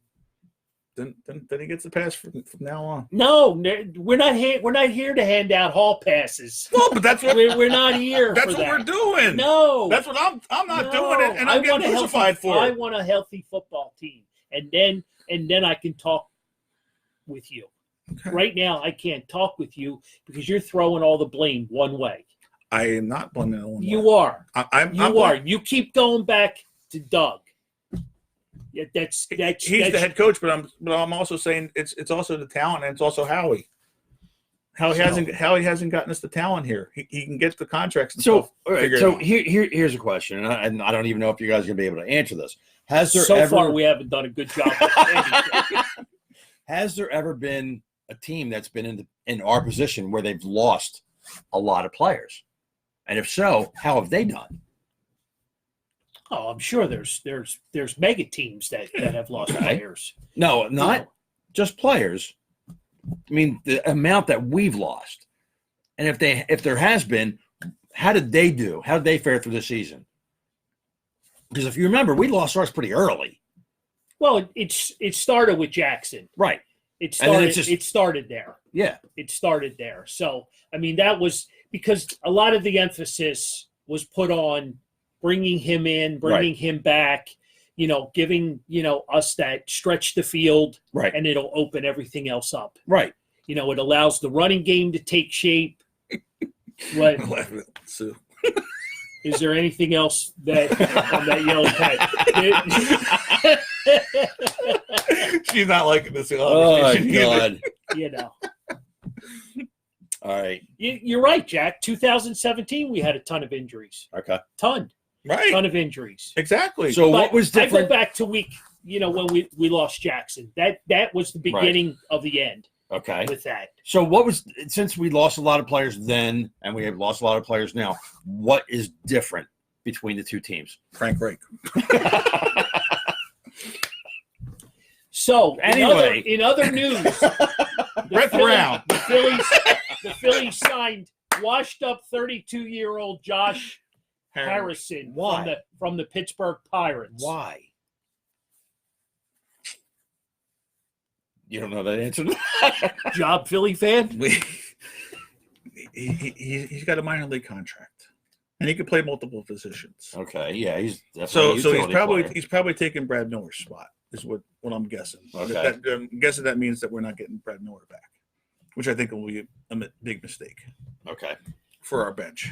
Speaker 2: Then he gets the pass from now on.
Speaker 3: No, we're not here to hand out hall passes.
Speaker 2: No, but that's what
Speaker 3: we're not here.
Speaker 2: That's what we're doing.
Speaker 3: No,
Speaker 2: that's what I'm not doing it, and I'm getting crucified for it.
Speaker 3: I want a healthy football team, and then I can talk with you. Okay. Right now, I can't talk with you because you're throwing all the blame one way.
Speaker 2: I am not blaming one way.
Speaker 3: You are.
Speaker 2: You
Speaker 3: are. You keep going back to Doug. Yeah, that's
Speaker 2: he's the head coach, but I'm also saying it's also the talent, and it's also Howie. Howie hasn't gotten us the talent here. He can get the contracts. And
Speaker 1: so
Speaker 2: stuff
Speaker 1: all right, so here's a question, and I don't even know if you guys are gonna be able to answer this.
Speaker 3: So far we haven't done a good job.
Speaker 1: Has there ever been a team that's been in our position where they've lost a lot of players? And if so, how have they done?
Speaker 3: Oh, I'm sure there's mega teams that have lost players.
Speaker 1: No, not just players. I mean, the amount that we've lost. And if there has been, how did they do? How did they fare through the season? Because if you remember, we lost ours pretty early.
Speaker 3: Well, it started with Jackson.
Speaker 1: Right.
Speaker 3: It started there.
Speaker 1: Yeah.
Speaker 3: It started there. So, I mean, that was because a lot of the emphasis was put on bringing him in, bringing him back, giving, us that stretch the field,
Speaker 1: right,
Speaker 3: and it'll open everything else up.
Speaker 1: Right.
Speaker 3: It allows the running game to take shape. What? Is there anything else that on that yellow pad?
Speaker 2: She's not liking this.
Speaker 1: Oh, my God. All right.
Speaker 3: You're right, Jack. 2017, we had a ton of injuries.
Speaker 1: Okay.
Speaker 3: Ton of injuries.
Speaker 2: Exactly.
Speaker 1: So what was different?
Speaker 3: I go back to week, when we lost Jackson. That was the beginning of the end.
Speaker 1: Okay.
Speaker 3: With that.
Speaker 1: So what was, since we lost a lot of players then and we have lost a lot of players now, what is different between the two teams?
Speaker 2: Frank Reich.
Speaker 1: So anyway,
Speaker 3: in other news, the Phillies signed washed up 32-year-old Josh Harrison from the Pittsburgh Pirates.
Speaker 1: Why? You don't know that answer?
Speaker 3: Job Philly fan?
Speaker 2: He's got a minor league contract, and he can play multiple positions.
Speaker 1: Okay, yeah, he's
Speaker 2: he's probably taking Brad Miller's spot. Is what I'm guessing.
Speaker 1: Okay,
Speaker 2: I'm guessing that means that we're not getting Brad Miller back, which I think will be a big mistake.
Speaker 1: Okay,
Speaker 2: for our bench.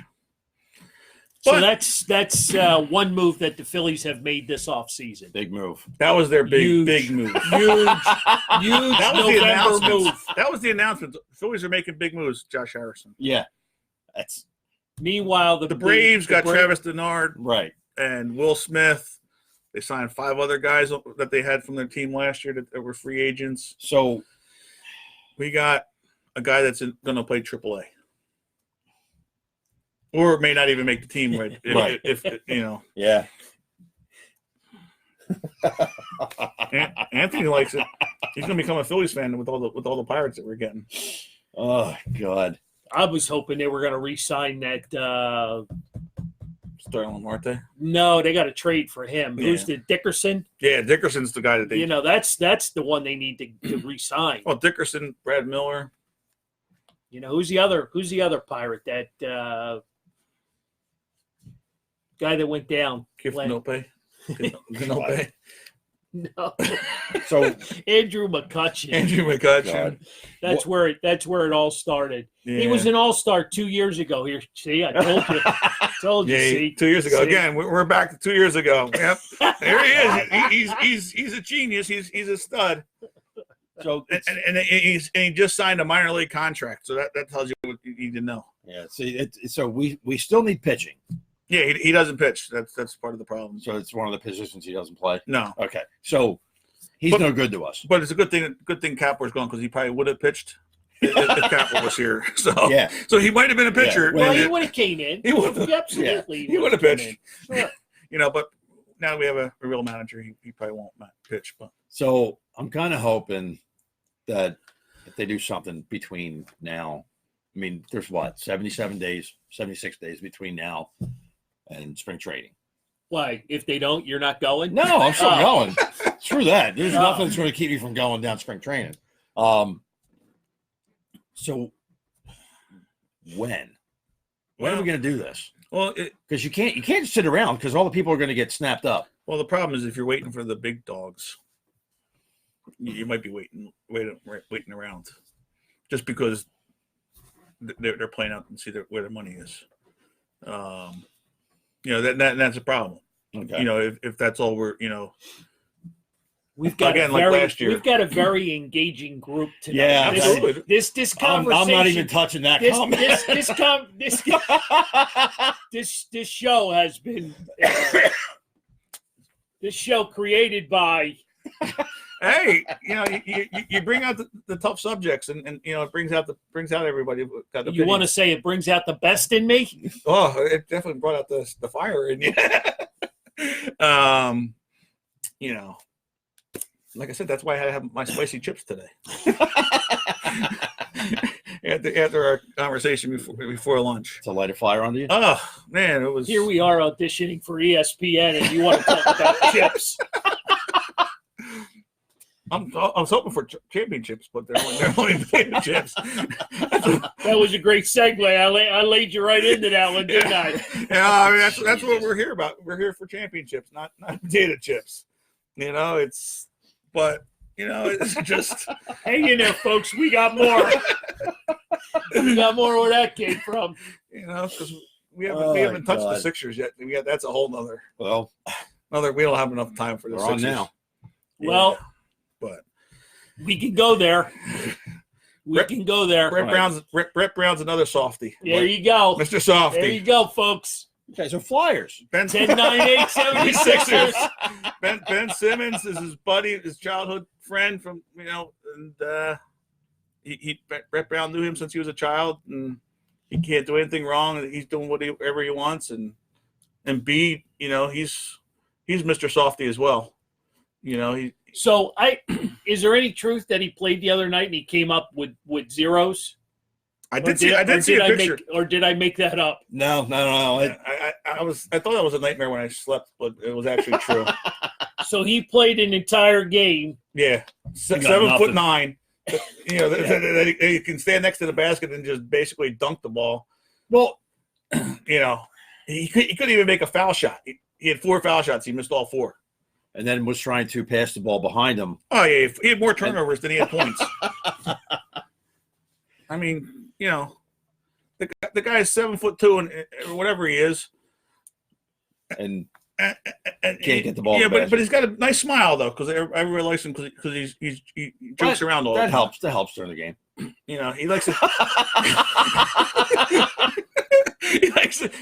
Speaker 3: So that's one move that the Phillies have made this offseason.
Speaker 1: Big move.
Speaker 2: That was their big move.
Speaker 3: Huge
Speaker 2: that was
Speaker 3: November
Speaker 2: the announcement.
Speaker 3: Move.
Speaker 2: That was the announcement. The Phillies are making big moves. Josh Harrison.
Speaker 1: Yeah. That's.
Speaker 3: Meanwhile,
Speaker 2: the Braves got Travis Denard.
Speaker 1: Right.
Speaker 2: And Will Smith. They signed 5 other guys that they had from their team last year that were free agents.
Speaker 1: So
Speaker 2: We got a guy that's going to play AAA, or may not even make the team. Right?
Speaker 1: Right.
Speaker 2: If you know.
Speaker 1: Yeah.
Speaker 2: Anthony likes it. He's going to become a Phillies fan with all the Pirates that we're getting.
Speaker 1: Oh God.
Speaker 3: I was hoping they were going to re-sign that.
Speaker 2: Sterling Marte.
Speaker 3: No, they got a trade for him.
Speaker 2: Yeah.
Speaker 3: Who's the Dickerson?
Speaker 2: Yeah, Dickerson's the guy that they.
Speaker 3: That's the one they need to re-sign.
Speaker 2: Well, Dickerson, Brad Miller.
Speaker 3: Who's the other Pirate? That guy that went down.
Speaker 2: Kifnope. Kifnope.
Speaker 3: No.
Speaker 1: So
Speaker 3: Andrew McCutcheon.
Speaker 2: Andrew McCutcheon.
Speaker 3: That's where it all started.
Speaker 2: Yeah.
Speaker 3: He was an all-star 2 years ago. Here, see, I told you. Told you.
Speaker 2: Yeah,
Speaker 3: See,
Speaker 2: 2 years ago.
Speaker 3: See?
Speaker 2: Again, we're back to 2 years ago. Yep, there he is. He's a genius. He's a stud.
Speaker 1: So
Speaker 2: and he just signed a minor league contract. So that tells you what you need to know.
Speaker 1: yeah. See, so we still need pitching.
Speaker 2: Yeah, he doesn't pitch. That's part of the problem.
Speaker 1: So it's one of the positions he doesn't play.
Speaker 2: No.
Speaker 1: Okay. So he's no good to us.
Speaker 2: But it's a good thing Kapler's gone because he probably would have pitched if Kapler was here. So
Speaker 1: Yeah.
Speaker 2: So he might have been a pitcher.
Speaker 1: Yeah.
Speaker 3: Well, he would have came in.
Speaker 2: He would have.
Speaker 3: Absolutely.
Speaker 2: He would have pitched.
Speaker 3: Sure.
Speaker 2: But now we have a real manager. He probably won't pitch. But
Speaker 1: So I'm kind of hoping that if they do something between now, I mean, there's 76 days between now and spring trading.
Speaker 3: Why? If they don't, you're not going?
Speaker 1: No, I'm still
Speaker 3: Oh.
Speaker 1: going. Screw that. There's nothing that's going to keep me from going down spring training. So when are we going to do this?
Speaker 2: Well,
Speaker 1: Because you can't sit around because all the people are going to get snapped up.
Speaker 2: the problem is if you're waiting for the big dogs, you might be waiting around, just because they're playing out and see where their money is. That's a problem.
Speaker 1: Okay.
Speaker 2: If that's all we're
Speaker 3: We've got
Speaker 2: Again, like last year.
Speaker 3: We've got a very engaging group tonight.
Speaker 1: Yeah,
Speaker 2: absolutely.
Speaker 3: This
Speaker 1: I'm
Speaker 3: conversation.
Speaker 1: not even touching that
Speaker 3: This
Speaker 1: comment.
Speaker 3: this show has been this show created by.
Speaker 2: Hey, you bring out the tough subjects, and it brings out everybody.
Speaker 3: You want to say it brings out the best in me?
Speaker 2: Oh, it definitely brought out the fire in you. Like I said, that's why I had to have my spicy chips today. after our conversation before lunch.
Speaker 1: To light a fire under you?
Speaker 2: Oh man, it was.
Speaker 3: Here we are auditioning for ESPN, and you want to talk about chips?
Speaker 2: I was hoping for championships, but they're only potato chips.
Speaker 3: That was a great segue. I laid you right into that one, didn't I?
Speaker 2: Yeah, I mean, that's what we're here about. We're here for championships, not potato chips. It's just
Speaker 3: Hang in there, folks. We got more. We got more where that came from.
Speaker 2: because we haven't touched the Sixers yet. That's a whole nother.
Speaker 1: Well,
Speaker 2: We don't have enough time for the
Speaker 1: we're
Speaker 2: Sixers
Speaker 1: on now.
Speaker 2: Yeah,
Speaker 3: Well,
Speaker 2: but
Speaker 3: we can go there.
Speaker 2: Brett Brown's another softie.
Speaker 3: There you go.
Speaker 2: Mr. Softy.
Speaker 3: There you go, folks.
Speaker 1: Okay, so Flyers.
Speaker 3: 10-9-8-76ers.
Speaker 2: Ben Simmons is his buddy, his childhood friend from and Brett Brown knew him since he was a child, and he can't do anything wrong. He's doing whatever he wants, and B, he's Mr. Softy as well.
Speaker 3: So is there any truth that he played the other night and he came up with zeros?
Speaker 2: I did see a picture.
Speaker 3: Or did I make that up?
Speaker 1: No.
Speaker 2: I thought that was a nightmare when I slept, but it was actually true.
Speaker 3: So he played an entire game.
Speaker 2: Yeah, 7'9". That he can stand next to the basket and just basically dunk the ball.
Speaker 1: Well,
Speaker 2: he couldn't even make a foul shot. He had 4 foul shots. He missed all 4.
Speaker 1: and then was trying to pass the ball behind him.
Speaker 2: Oh yeah, he had more turnovers than he had points. I mean, the guy is 7'2" and whatever he is,
Speaker 1: And
Speaker 2: and
Speaker 1: can't get the ball.
Speaker 2: Yeah,
Speaker 1: in the
Speaker 2: but he's got a nice smile though, because everybody likes him because he jokes around all the
Speaker 1: that
Speaker 2: time.
Speaker 1: helps. That helps during the game.
Speaker 2: He likes to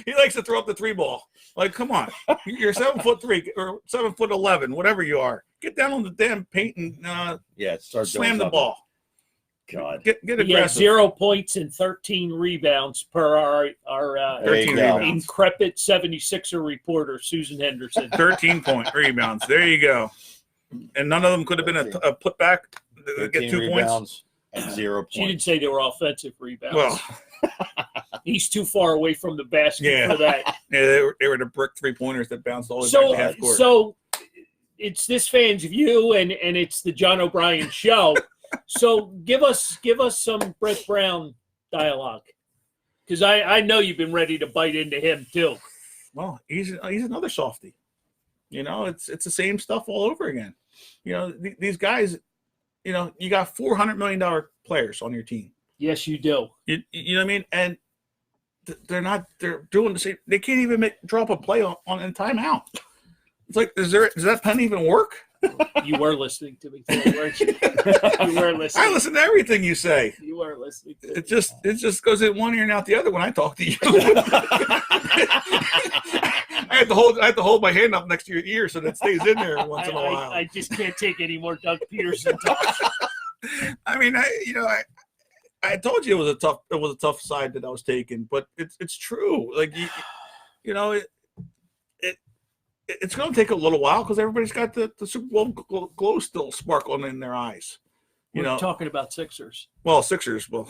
Speaker 2: he likes to throw up the 3 ball. Like, come on, you're 7'3" or 7'11", whatever you are. Get down on the damn paint and
Speaker 1: Yeah, start
Speaker 2: slam
Speaker 1: doing
Speaker 2: the
Speaker 1: something.
Speaker 2: ball.
Speaker 1: God.
Speaker 2: Get
Speaker 3: He had
Speaker 2: aggressive.
Speaker 3: 0 points and 13 rebounds per our
Speaker 2: 13
Speaker 1: go.
Speaker 2: rebounds.
Speaker 3: increpid 76er reporter, Susan Henderson.
Speaker 2: 13-point rebounds. There you go. And none of them could have been a putback. Get
Speaker 1: 13
Speaker 2: 2 points.
Speaker 1: rebounds and 0 points.
Speaker 3: She didn't say they were offensive rebounds.
Speaker 2: Well,
Speaker 3: He's too far away from the basket
Speaker 2: Yeah.
Speaker 3: for that.
Speaker 2: yeah, they were the brick 3-pointers that bounced all the way back to half court.
Speaker 3: So it's this fan's view, and it's the John O'Brien show. So give us some Brett Brown dialogue, because I know you've been ready to bite into him too.
Speaker 2: Well, he's another softie. You know, it's the same stuff all over again. You know, these guys. You know, you got $400 million players on your team.
Speaker 3: Yes, you do.
Speaker 2: You know what I mean? And they're doing the same. They can't even drop a play on in timeout. It's like, does that pen even work?
Speaker 3: You were listening to me today, weren't you? You were listening.
Speaker 2: I listen to everything you say.
Speaker 3: You were listening to me.
Speaker 2: It just goes in one ear and out the other when I talk to you. I have to hold my hand up next to your ear so that it stays in there once in a while.
Speaker 3: I just can't take any more Doug Peterson talk.
Speaker 2: I mean, I told you it was a tough side that I was taking, but it's true. Like you know, it's going to take a little while because everybody's got the Super Bowl glow still sparkling in their eyes.
Speaker 3: We're talking about Sixers.
Speaker 2: Well, Sixers. Well,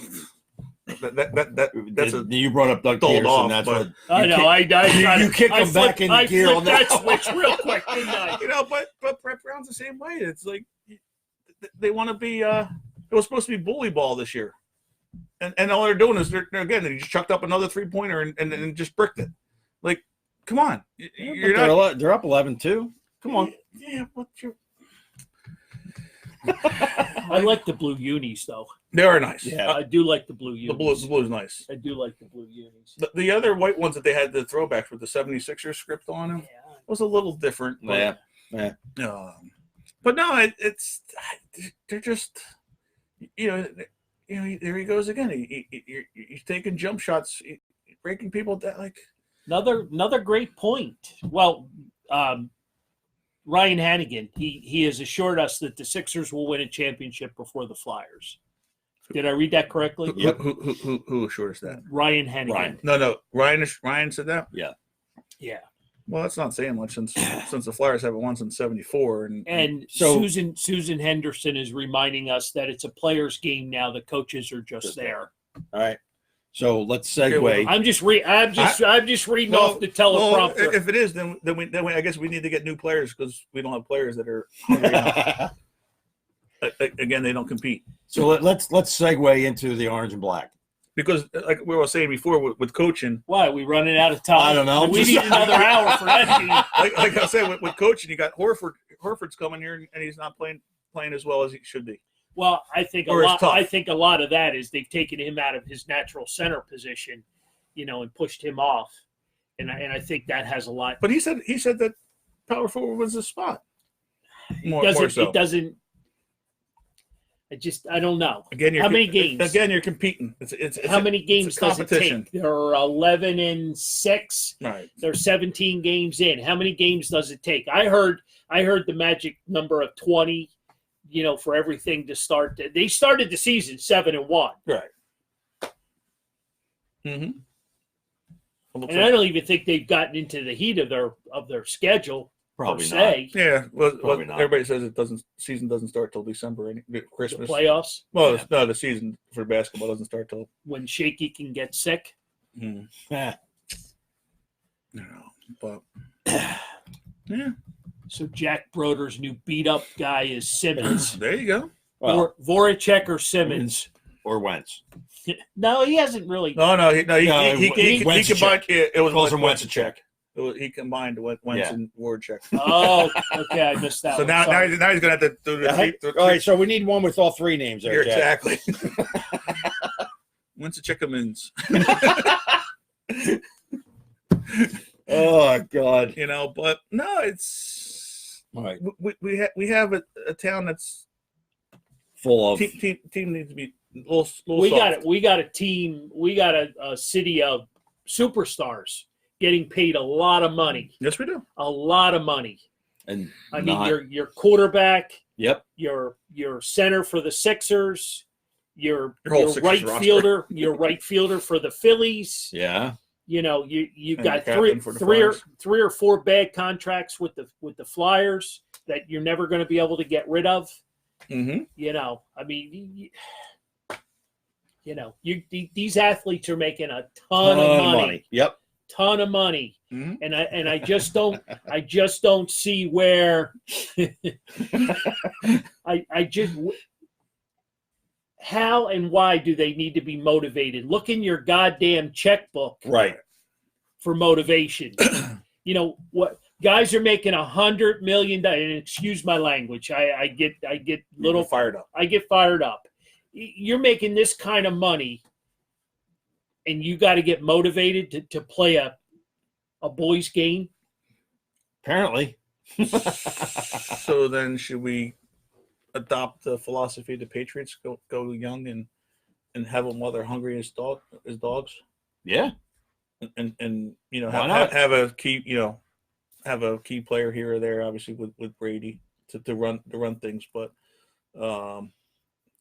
Speaker 2: that's
Speaker 1: you brought up Doug
Speaker 2: dulled
Speaker 1: Peterson.
Speaker 2: off,
Speaker 1: That's
Speaker 2: but-
Speaker 1: what
Speaker 3: I know.
Speaker 1: you kicked him back in gear on
Speaker 3: that
Speaker 1: that.
Speaker 3: switch real quick, didn't I?
Speaker 2: you know, but Brett Brown's the same way. It's like they want to be. It was supposed to be bully ball this year, and all they're doing is they just chucked up another 3-pointer and just bricked it. Like, come on,
Speaker 1: They're up 11-2. Come on.
Speaker 2: Yeah, what you?
Speaker 3: I like the blue unis, though.
Speaker 2: They are nice.
Speaker 1: Yeah.
Speaker 3: I do like the blue unis.
Speaker 2: The blue is nice.
Speaker 3: I do like the blue unis.
Speaker 2: The other white ones that they had, the throwbacks with the 76ers script on them,
Speaker 3: Yeah.
Speaker 2: was a little different. But,
Speaker 1: Yeah.
Speaker 2: but no, they're just, you know, there he goes again. He's taking jump shots, breaking people down. Like,
Speaker 3: Another great point. Well, Ryan Hannigan, he has assured us that the Sixers will win a championship before the Flyers. Did I read that correctly?
Speaker 1: Yep.
Speaker 2: Who assured us that?
Speaker 3: Ryan Hannigan.
Speaker 1: Ryan.
Speaker 2: No. Ryan said that.
Speaker 1: Yeah.
Speaker 3: Yeah.
Speaker 2: Well, that's not saying much since the Flyers haven't won since '74,
Speaker 3: And
Speaker 1: So-
Speaker 3: Susan Henderson is reminding us that it's a players' game now. The coaches are just there.
Speaker 1: All right. So let's segue.
Speaker 3: I'm just reading off the teleprompter.
Speaker 2: Well, if it is, then I guess we need to get new players because we don't have players that are hungry enough. Again, they don't compete.
Speaker 1: So let's segue into the orange and black.
Speaker 2: Because, like we were saying before, with coaching,
Speaker 3: Why, we running out of time?
Speaker 1: I don't know.
Speaker 3: We need another hour for that team.
Speaker 2: like I said, with coaching, you got Horford. Horford's coming here and he's not playing as well as he should be.
Speaker 3: Well, I think
Speaker 2: Or it's tough.
Speaker 3: I think a lot of that is they've taken him out of his natural center position, and pushed him off, and I think that has a lot.
Speaker 2: But he said that power forward was his spot. More so.
Speaker 3: It doesn't. I don't know.
Speaker 2: Again,
Speaker 3: How many games?
Speaker 2: Again, you're competing. It's
Speaker 3: How many games does it
Speaker 2: competition.
Speaker 3: take? There are 11-6.
Speaker 2: Right.
Speaker 3: They're 17 games in. How many games does it take? I heard the magic number of 20. For everything to start. They started the season 7-1.
Speaker 2: Right. Mm-hmm.
Speaker 3: And I don't even think they've gotten into the heat of their schedule.
Speaker 1: Probably
Speaker 3: per
Speaker 1: not.
Speaker 3: se.
Speaker 2: Yeah. Well,
Speaker 1: Probably not.
Speaker 2: everybody says season doesn't start till December. Christmas.
Speaker 3: The playoffs.
Speaker 2: Well, no, the season for basketball doesn't start till.
Speaker 3: When Shaky can get sick.
Speaker 1: Yeah.
Speaker 2: No, but yeah.
Speaker 3: So Jack Broder's new beat up guy is Simmons.
Speaker 2: There you go.
Speaker 1: Well,
Speaker 3: Voracek or Simmons.
Speaker 1: or Wentz.
Speaker 3: No, he hasn't really.
Speaker 2: He
Speaker 1: Wentz
Speaker 2: combined. It was
Speaker 1: Calls him
Speaker 2: Wentz
Speaker 1: Wentz check.
Speaker 2: He combined Wentz and Voracek.
Speaker 3: Oh, okay, I missed that.
Speaker 2: So
Speaker 3: one.
Speaker 2: now
Speaker 3: Sorry.
Speaker 2: he's going to have to do the
Speaker 1: All right, so we need one with all three names there. Jack.
Speaker 2: exactly. Wentz Chickemans.
Speaker 1: Oh God.
Speaker 2: But no, it's
Speaker 1: All right.
Speaker 2: we have a town that's
Speaker 1: Full of
Speaker 2: team needs to be a little
Speaker 3: we
Speaker 2: soft.
Speaker 3: got it. We got a team. We got a city of superstars getting paid a lot of money.
Speaker 2: Yes, we do.
Speaker 3: A lot of money.
Speaker 1: and
Speaker 3: I mean, your quarterback,
Speaker 1: Yep.
Speaker 3: your center for the Sixers, your
Speaker 2: whole Sixers
Speaker 3: right
Speaker 2: roster.
Speaker 3: fielder, your right fielder for the Phillies.
Speaker 1: Yeah.
Speaker 3: You know, you've
Speaker 2: And
Speaker 3: got
Speaker 2: the captain for the Flyers.
Speaker 3: three or four bad contracts with the Flyers that you're never going to be able to get rid of.
Speaker 2: Mm-hmm.
Speaker 3: You know, I mean, these athletes are making a ton of money.
Speaker 1: Yep.
Speaker 3: Ton of money.
Speaker 2: Mm-hmm.
Speaker 3: And I just don't see where how and why do they need to be motivated? Look in your goddamn checkbook
Speaker 1: Right.
Speaker 3: for motivation. You know what? Guys are making $100 million. And excuse my language. I get little
Speaker 2: fired up.
Speaker 3: I get fired up. You're making this kind of money, and you got to get motivated to play a boys' game.
Speaker 1: Apparently.
Speaker 2: So then, should we adopt the philosophy the Patriots go young and have them while they're hungry as dogs?
Speaker 1: Yeah.
Speaker 2: And you know,
Speaker 1: Why not?
Speaker 2: have a key player here or there, obviously with Brady to run things, but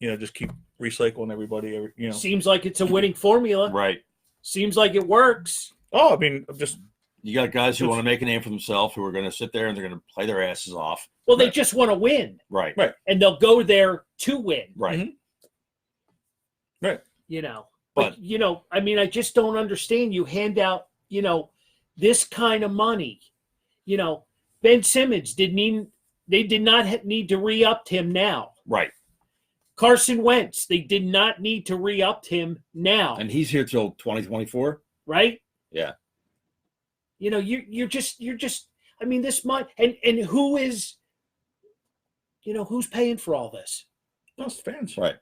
Speaker 2: you know, just keep recycling everybody. You know,
Speaker 3: Seems like it's a winning formula.
Speaker 1: Right.
Speaker 3: Seems like it works.
Speaker 2: oh, I mean, just
Speaker 1: You got guys who want to make a name for themselves who are going to sit there and they're going to play their asses off.
Speaker 3: Well, they just want to win,
Speaker 1: Right.
Speaker 2: Right.
Speaker 3: and they'll go there to win.
Speaker 1: Right.
Speaker 2: Mm-hmm. Right.
Speaker 3: You know, but you know, I mean, I just don't understand. You hand out, you know, this kind of money. You know, Ben Simmons they did not need to re-up him now.
Speaker 1: Right.
Speaker 3: Carson Wentz, they did not need to re-up him now.
Speaker 1: And he's here till 2024.
Speaker 3: Right?
Speaker 1: Yeah.
Speaker 3: You know, you're just I mean, this money and who is, you know, who's paying for all this?
Speaker 2: Us fans.
Speaker 1: Right.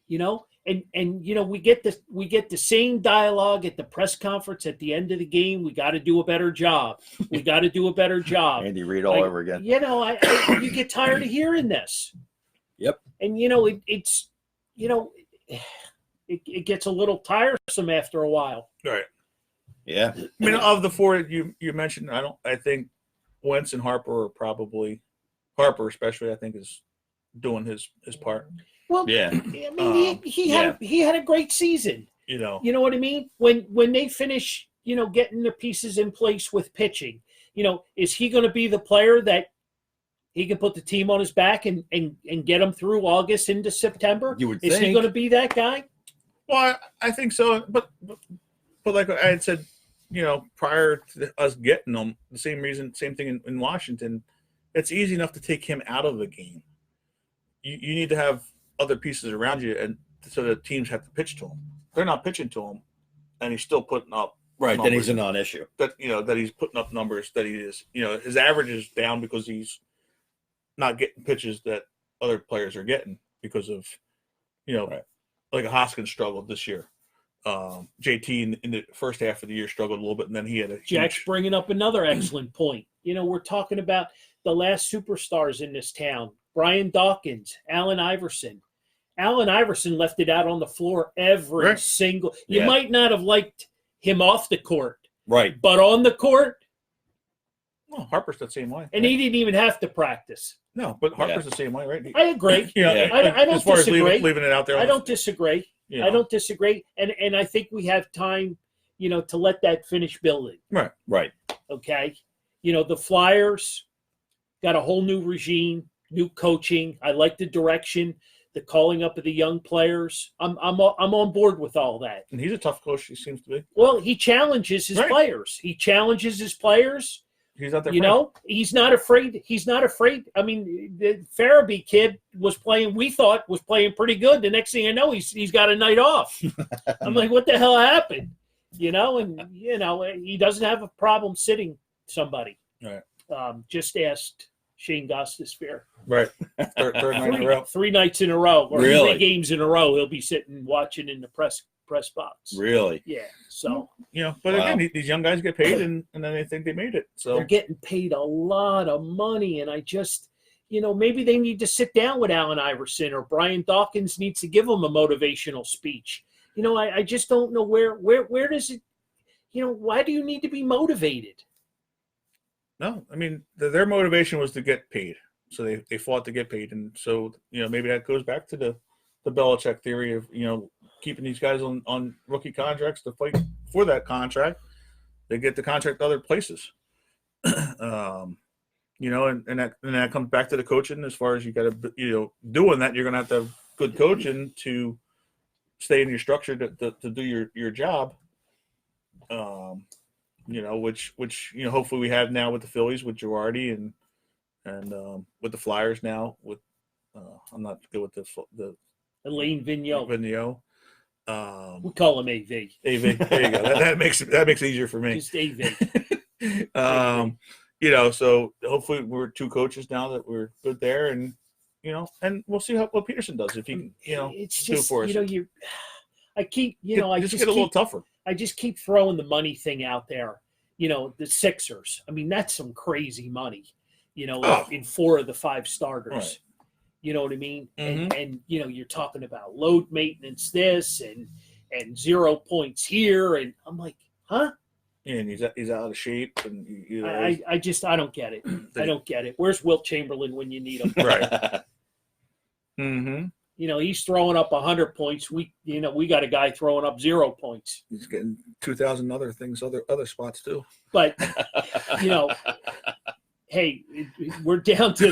Speaker 3: You know, and you know, we get the same dialogue at the press conference at the end of the game. We got to do a better job. We got to do a better job.
Speaker 1: Andy Reid all over again.
Speaker 3: You know, you get tired of hearing this.
Speaker 1: Yep.
Speaker 3: And you know, it's you know, it gets a little tiresome after a while.
Speaker 2: Right.
Speaker 1: Yeah.
Speaker 2: I mean, of the four you mentioned, I think Wentz and Harper are probably Harper especially. I think is doing his part.
Speaker 3: Well,
Speaker 1: Yeah.
Speaker 3: I mean, he had a great season.
Speaker 2: You know.
Speaker 3: You know what I mean? When they finish, you know, getting the pieces in place with pitching, you know, is he going to be the player that he can put the team on his back and get them through August into September?
Speaker 1: You would
Speaker 3: Is
Speaker 1: think.
Speaker 3: he going to be that guy?
Speaker 2: Well, I think so, but like I had said, you know, prior to us getting them, same thing in Washington. It's easy enough to take him out of the game. You need to have other pieces around you, and so the teams have to pitch to him. They're not pitching to him, and he's still putting up
Speaker 1: Right.
Speaker 2: numbers.
Speaker 1: Then he's a non-issue.
Speaker 2: That he's putting up numbers that he is. You know, his average is down because he's not getting pitches that other players are getting because of, you know,
Speaker 1: Right.
Speaker 2: like a Hoskins struggled this year. JT in the first half of the year struggled a little bit, and then he had a
Speaker 3: Jack's
Speaker 2: huge,
Speaker 3: bringing up another excellent point. You know, we're talking about the last superstars in this town: Brian Dawkins, Allen Iverson. Allen Iverson left it out on the floor every
Speaker 2: Right.
Speaker 3: single. You
Speaker 1: Yeah.
Speaker 3: might not have liked him off the court,
Speaker 1: Right.
Speaker 3: but on the court,
Speaker 2: well, Harper's the same way.
Speaker 3: and he didn't even have to practice.
Speaker 2: No, but Harper's the same way, right?
Speaker 3: I agree.
Speaker 1: Yeah.
Speaker 3: I don't
Speaker 2: as far
Speaker 3: disagree.
Speaker 2: as leaving it out there.
Speaker 3: I don't disagree.
Speaker 2: You know.
Speaker 3: I don't disagree. And I think we have time, you know, to let that finish building.
Speaker 1: Right.
Speaker 3: Okay. You know, the Flyers got a whole new regime, new coaching. I like the direction, the calling up of the young players. I'm on board with all that.
Speaker 2: And he's a tough coach. He seems to be.
Speaker 3: Well, he challenges his
Speaker 2: Right.
Speaker 3: players. He challenges his players.
Speaker 2: He's out there.
Speaker 3: You know, he's not afraid. He's not afraid. I mean, the Farabee kid we thought was playing pretty good. The next thing I know, he's got a night off. I'm like, what the hell happened? You know, and you know, he doesn't have a problem sitting somebody.
Speaker 2: Right.
Speaker 3: Just asked Shane Gostisbehere.
Speaker 2: Right. Third night in a row.
Speaker 3: 3 nights in a row, or
Speaker 1: Really?
Speaker 3: 3 games in a row, he'll be sitting watching in the press box.
Speaker 1: Really.
Speaker 3: Yeah. So
Speaker 2: You know, but
Speaker 1: Wow.
Speaker 2: again, these young guys get paid, and then they think they made it. So
Speaker 3: they're getting paid a lot of money, and I just, you know, maybe they need to sit down with Allen Iverson, or Brian Dawkins needs to give them a motivational speech. You know, I just don't know where does it, you know, why do you need to be motivated?
Speaker 2: no, I mean their motivation was to get paid, so they fought to get paid, and so you know maybe that goes back to the the Belichick theory of keeping these guys on rookie contracts to fight for that contract. They get the contract other places. And that comes back to the coaching. As far as you got to doing that, you're going to have good coaching to stay in your structure to do your job. Which hopefully we have now with the Phillies with Girardi and with the Flyers now with I'm not good with the
Speaker 3: Elaine Vigneault. We call him AV.
Speaker 2: AV. There you go. That makes it easier for me.
Speaker 3: Just AV.
Speaker 2: So hopefully we're two coaches now that we're good there, and we'll see what Peterson does if he can,
Speaker 3: it's
Speaker 2: do
Speaker 3: just,
Speaker 2: for us.
Speaker 3: I keep,
Speaker 2: just get a little tougher.
Speaker 3: I just keep throwing the money thing out there. The Sixers. I mean, that's some crazy money. In 4 of the 5 starters.
Speaker 2: Right.
Speaker 3: You know what I mean?
Speaker 2: Mm-hmm.
Speaker 3: And you're talking about load maintenance this and 0 points here, and I'm like, huh?
Speaker 2: Yeah, and he's out of shape, and
Speaker 3: I don't get it. I don't get it. Where's Wilt Chamberlain when you need him?
Speaker 2: Right. Mm-hmm.
Speaker 3: He's throwing up 100 points. We got a guy throwing up 0 points.
Speaker 2: He's getting 2,000 other things, other spots too.
Speaker 3: But hey, we're down to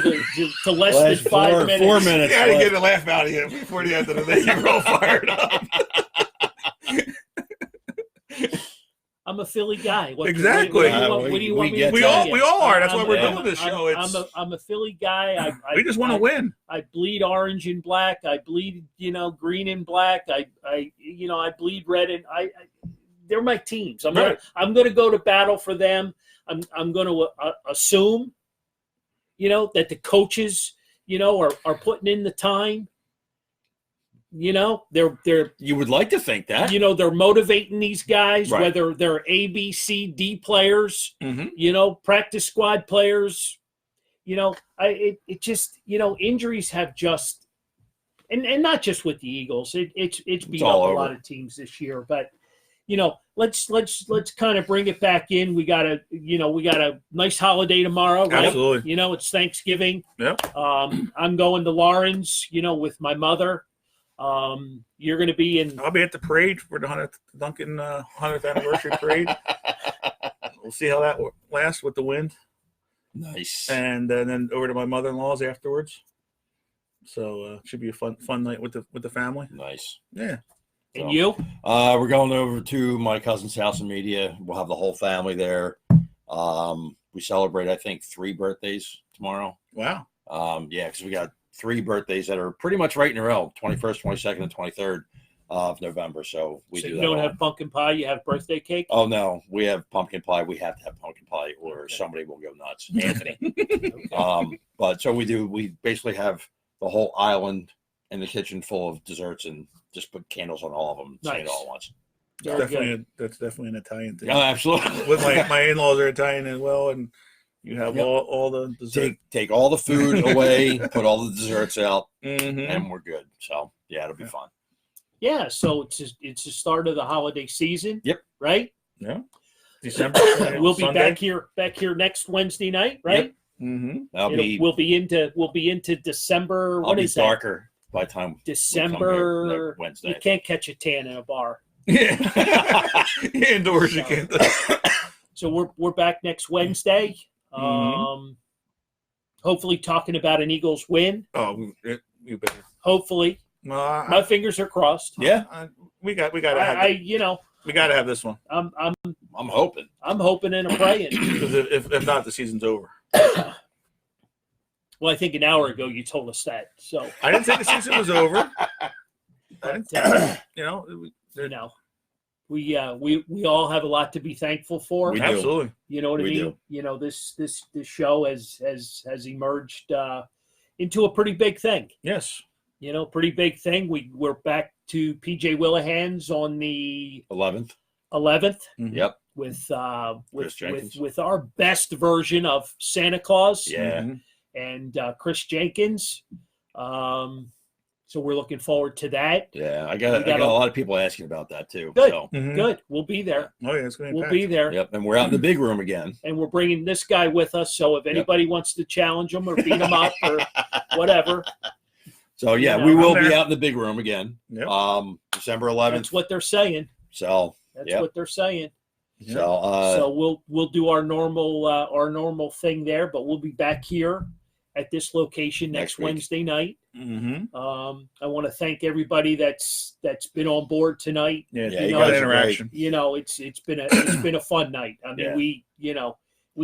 Speaker 3: less than 5 minutes.
Speaker 1: 4 minutes.
Speaker 2: You got to get a laugh out of you before the end of the day. You're all fired up.
Speaker 3: I'm a Philly guy.
Speaker 2: Exactly.
Speaker 3: What do you want me to
Speaker 2: We
Speaker 3: tell you?
Speaker 2: all are. That's why we're doing this show.
Speaker 3: I'm a Philly guy.
Speaker 2: We just want to win.
Speaker 3: I bleed orange and black. I bleed, green and black. I bleed red and they're my teams. I'm going to go to battle for them. I'm going to assume, that the coaches, are putting in the time. They're
Speaker 1: You would like to think that.
Speaker 3: they're motivating these guys,
Speaker 1: Right.
Speaker 3: whether they're A, B, C, D players,
Speaker 2: Mm-hmm.
Speaker 3: Practice squad players. It just, injuries have just, and not just with the Eagles. It's beat up
Speaker 1: all
Speaker 3: a
Speaker 1: over.
Speaker 3: lot of teams this year, but let's kind of bring it back in. We got a nice holiday tomorrow, right?
Speaker 2: Absolutely.
Speaker 3: It's Thanksgiving.
Speaker 2: Yep.
Speaker 3: I'm going to Lawrence, with my mother. You're going to be in.
Speaker 2: I'll be at the parade for the 100th Duncan 100th anniversary parade. We'll see how that lasts with the wind,
Speaker 1: Nice.
Speaker 2: and then over to my mother-in-law's afterwards. So it should be a fun night with the family.
Speaker 1: Nice.
Speaker 2: Yeah.
Speaker 3: And you?
Speaker 1: We're going over to my cousin's house in Media. We'll have the whole family there. We celebrate, I think, 3 birthdays tomorrow.
Speaker 2: Wow.
Speaker 1: Because we got 3 birthdays that are pretty much right in a row: 21st, 22nd, and 23rd of November. So we do
Speaker 3: You
Speaker 1: that.
Speaker 3: don't have pumpkin pie. You have birthday cake.
Speaker 1: Oh no, we have pumpkin pie. We have to have pumpkin pie, or somebody will go nuts. Anthony.
Speaker 3: Okay.
Speaker 1: But so we do. We basically have the whole island in the kitchen full of desserts and just put candles on all of them. And say it all at once.
Speaker 2: That's definitely an Italian thing.
Speaker 1: Oh, absolutely.
Speaker 2: With my in-laws are Italian as well, and you have all the dessert.
Speaker 1: Take all the food away, put all the desserts out,
Speaker 2: Mm-hmm.
Speaker 1: and we're good. So yeah, it'll be fun.
Speaker 3: Yeah, so it's the start of the holiday season.
Speaker 1: Yep.
Speaker 3: Right.
Speaker 2: Yeah. December.
Speaker 3: We'll be
Speaker 2: Sunday.
Speaker 3: back here next Wednesday night, right?
Speaker 1: Yep.
Speaker 2: Mm-hmm.
Speaker 3: We'll be into December.
Speaker 1: I'll
Speaker 3: What
Speaker 1: be
Speaker 3: is that?
Speaker 1: darker by the time we come
Speaker 3: December.
Speaker 1: here next Wednesday.
Speaker 3: You can't catch a tan in a bar.
Speaker 2: Yeah. Indoors you can't.
Speaker 3: So we're back next Wednesday.
Speaker 2: Mhm.
Speaker 3: Hopefully talking about an Eagles win.
Speaker 2: Oh, you better.
Speaker 3: Hopefully,
Speaker 2: Well,
Speaker 3: my fingers are crossed.
Speaker 1: Yeah,
Speaker 2: we got to have. We got to have this one
Speaker 3: I'm
Speaker 1: I'm hoping.
Speaker 3: hoping and I'm praying.
Speaker 2: because if not, the season's over.
Speaker 3: Well, I think an hour ago you told us that. So
Speaker 2: I didn't say the season was over.
Speaker 3: we all have a lot to be thankful for.
Speaker 1: We do.
Speaker 2: Absolutely.
Speaker 3: You know what I
Speaker 1: We
Speaker 3: mean?
Speaker 1: do.
Speaker 3: This show has emerged into a pretty big thing.
Speaker 2: Yes.
Speaker 3: Pretty big thing. We're back to PJ Willihan's on the
Speaker 1: 11th.
Speaker 3: 11th
Speaker 2: Mhm.
Speaker 1: Yep.
Speaker 3: with our best version of Santa Claus.
Speaker 1: Yeah.
Speaker 2: Mhm.
Speaker 3: And Chris Jenkins. So we're looking forward to that.
Speaker 1: Yeah. I got a lot of people asking about that too.
Speaker 3: Good.
Speaker 1: So,
Speaker 2: Mhm.
Speaker 3: Good. We'll be there.
Speaker 2: Oh yeah, it's going to be.
Speaker 3: We'll be there.
Speaker 1: yep. And we're out in the big room again.
Speaker 3: And we're bringing this guy with us. So if anybody wants to challenge him or beat him up or whatever.
Speaker 1: So yeah,
Speaker 3: Yeah,
Speaker 1: we will
Speaker 2: I'm
Speaker 1: be
Speaker 2: there.
Speaker 1: out in the big room again.
Speaker 2: Yep.
Speaker 1: December 11th.
Speaker 3: That's what they're saying.
Speaker 1: So
Speaker 3: That's
Speaker 1: Yep.
Speaker 3: what they're saying.
Speaker 1: so
Speaker 3: So we'll do our normal thing there, but we'll be back here at this location next
Speaker 1: Next week.
Speaker 3: Wednesday night.
Speaker 2: Mm-hmm.
Speaker 3: I want to thank everybody that's been on board tonight.
Speaker 2: Yeah,
Speaker 1: Yeah,
Speaker 2: you
Speaker 3: you
Speaker 2: got
Speaker 3: guys
Speaker 1: are
Speaker 2: interaction.
Speaker 3: You know, it's been a fun night. I mean,
Speaker 1: Yeah.
Speaker 3: we
Speaker 1: You-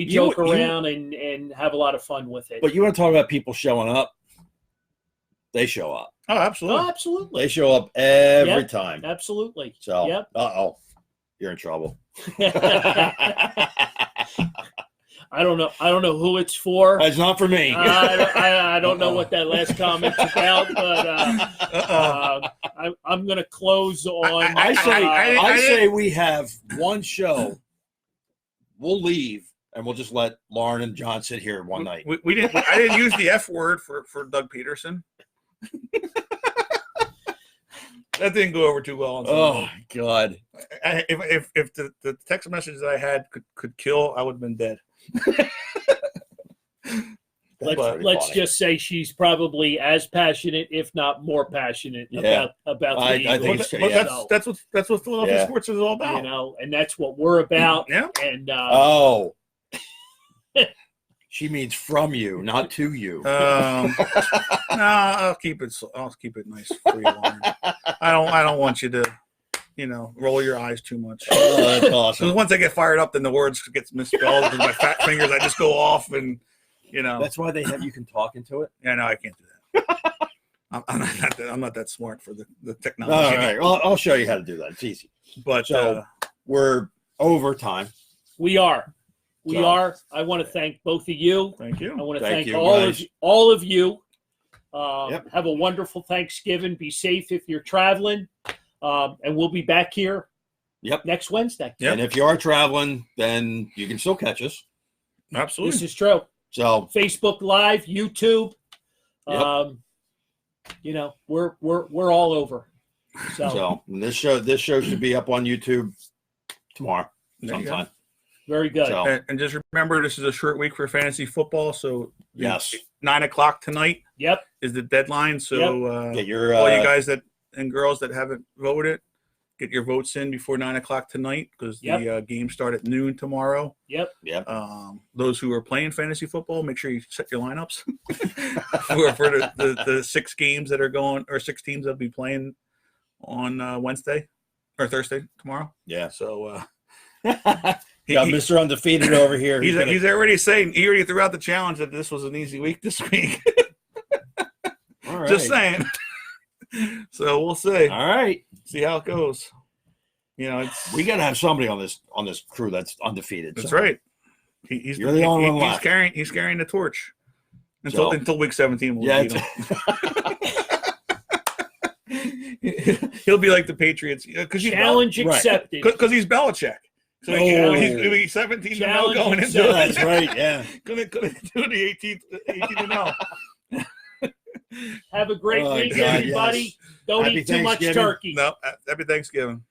Speaker 3: joke
Speaker 1: you-
Speaker 3: around and have a lot of fun with it.
Speaker 1: but you want to talk about people showing up? They show up.
Speaker 2: Oh, absolutely.
Speaker 3: Oh, absolutely,
Speaker 1: They show up every
Speaker 3: Yep.
Speaker 1: time.
Speaker 3: absolutely.
Speaker 1: So
Speaker 3: Yep.
Speaker 1: you're in trouble.
Speaker 3: I don't know who it's for.
Speaker 1: It's not for me.
Speaker 3: I don't know what that last comment's about, but I'm going to close on.
Speaker 1: I say we have one show. We'll leave and we'll just let Lauren and John sit here one night.
Speaker 2: We didn't. I didn't use the F word for Doug Peterson. That didn't go over too well. On
Speaker 1: Oh God!
Speaker 2: if the text message that I had could kill, I would have been dead.
Speaker 3: Let's just say she's probably as passionate, if not more passionate,
Speaker 1: Yeah.
Speaker 3: about the
Speaker 1: I
Speaker 3: Eagles.
Speaker 1: think it's-
Speaker 2: But
Speaker 1: yeah.
Speaker 2: that's what Philadelphia
Speaker 1: Yeah.
Speaker 2: sports is all about.
Speaker 3: You know, and that's what we're about.
Speaker 2: Yeah.
Speaker 3: And
Speaker 1: Oh, she means from you, not to you.
Speaker 2: I'll keep it nice for you, Lauren. I don't want you to, roll your eyes too much.
Speaker 1: Oh, that's
Speaker 2: Because
Speaker 1: awesome.
Speaker 2: once I get fired up, then the words gets misspelled because my fat fingers, I just go off and,
Speaker 1: That's why they have you can talk into it.
Speaker 2: Yeah, no, I can't do that. I'm not that smart for the technology.
Speaker 1: All right, well, I'll show you how to do that. It's easy.
Speaker 2: But
Speaker 1: So we're over time.
Speaker 3: we are.
Speaker 1: So-
Speaker 3: I want to thank both of you.
Speaker 2: thank you.
Speaker 3: I want to
Speaker 1: Thank
Speaker 3: thank
Speaker 1: you,
Speaker 3: all
Speaker 1: guys.
Speaker 3: of you.
Speaker 1: Yep.
Speaker 3: Have a wonderful Thanksgiving. Be safe if you're traveling. And we'll be back here
Speaker 1: Yep.
Speaker 3: next Wednesday.
Speaker 2: Yep.
Speaker 1: And if you are traveling, then you can still catch us.
Speaker 2: Absolutely.
Speaker 3: This is true.
Speaker 1: So
Speaker 3: Facebook Live, YouTube.
Speaker 1: Yep.
Speaker 3: We're all over. So
Speaker 1: and this show should be up on YouTube tomorrow
Speaker 2: There you go.
Speaker 1: sometime.
Speaker 3: very good.
Speaker 1: So
Speaker 2: And just remember, this is a short week for fantasy football. So
Speaker 1: yes,
Speaker 2: 9:00 tonight
Speaker 3: Yep.
Speaker 2: is the deadline. So
Speaker 1: get your
Speaker 2: all you guys and girls that haven't voted, get your votes in before 9:00 tonight because
Speaker 3: Yep.
Speaker 2: the games start at noon tomorrow.
Speaker 3: Yep.
Speaker 2: Those who are playing fantasy football, make sure you set your lineups for the 6 games that are going, or 6 teams that'll be playing on Wednesday or Thursday tomorrow.
Speaker 1: Yeah.
Speaker 2: So
Speaker 1: Got Mr. Undefeated over here.
Speaker 2: he's
Speaker 1: gonna-
Speaker 2: already saying, he already threw out the challenge that this was an easy week this week.
Speaker 1: all right.
Speaker 2: Just saying. So we'll see.
Speaker 1: All right.
Speaker 2: See how it goes. It's
Speaker 1: We got to have somebody on this crew that's undefeated.
Speaker 2: that's
Speaker 1: so.
Speaker 2: right. He's
Speaker 1: You're the only one
Speaker 2: he's
Speaker 1: left.
Speaker 2: carrying the torch until week 17. We'll
Speaker 1: Yeah.
Speaker 2: beat him. He'll be like the Patriots because
Speaker 3: Challenge
Speaker 1: right.
Speaker 3: accepted.
Speaker 2: because he's Belichick. So
Speaker 1: Oh.
Speaker 2: he's 17 to 0
Speaker 3: Challenge
Speaker 2: going into
Speaker 3: accepted.
Speaker 2: it.
Speaker 1: That's right. Yeah.
Speaker 2: Couldn't do the 18 to 0.
Speaker 3: Have a great
Speaker 1: Oh,
Speaker 3: week,
Speaker 1: God,
Speaker 3: everybody.
Speaker 1: yes.
Speaker 3: Don't
Speaker 1: Happy
Speaker 3: eat too much
Speaker 1: Thanksgiving.
Speaker 3: turkey.
Speaker 2: No, happy Thanksgiving.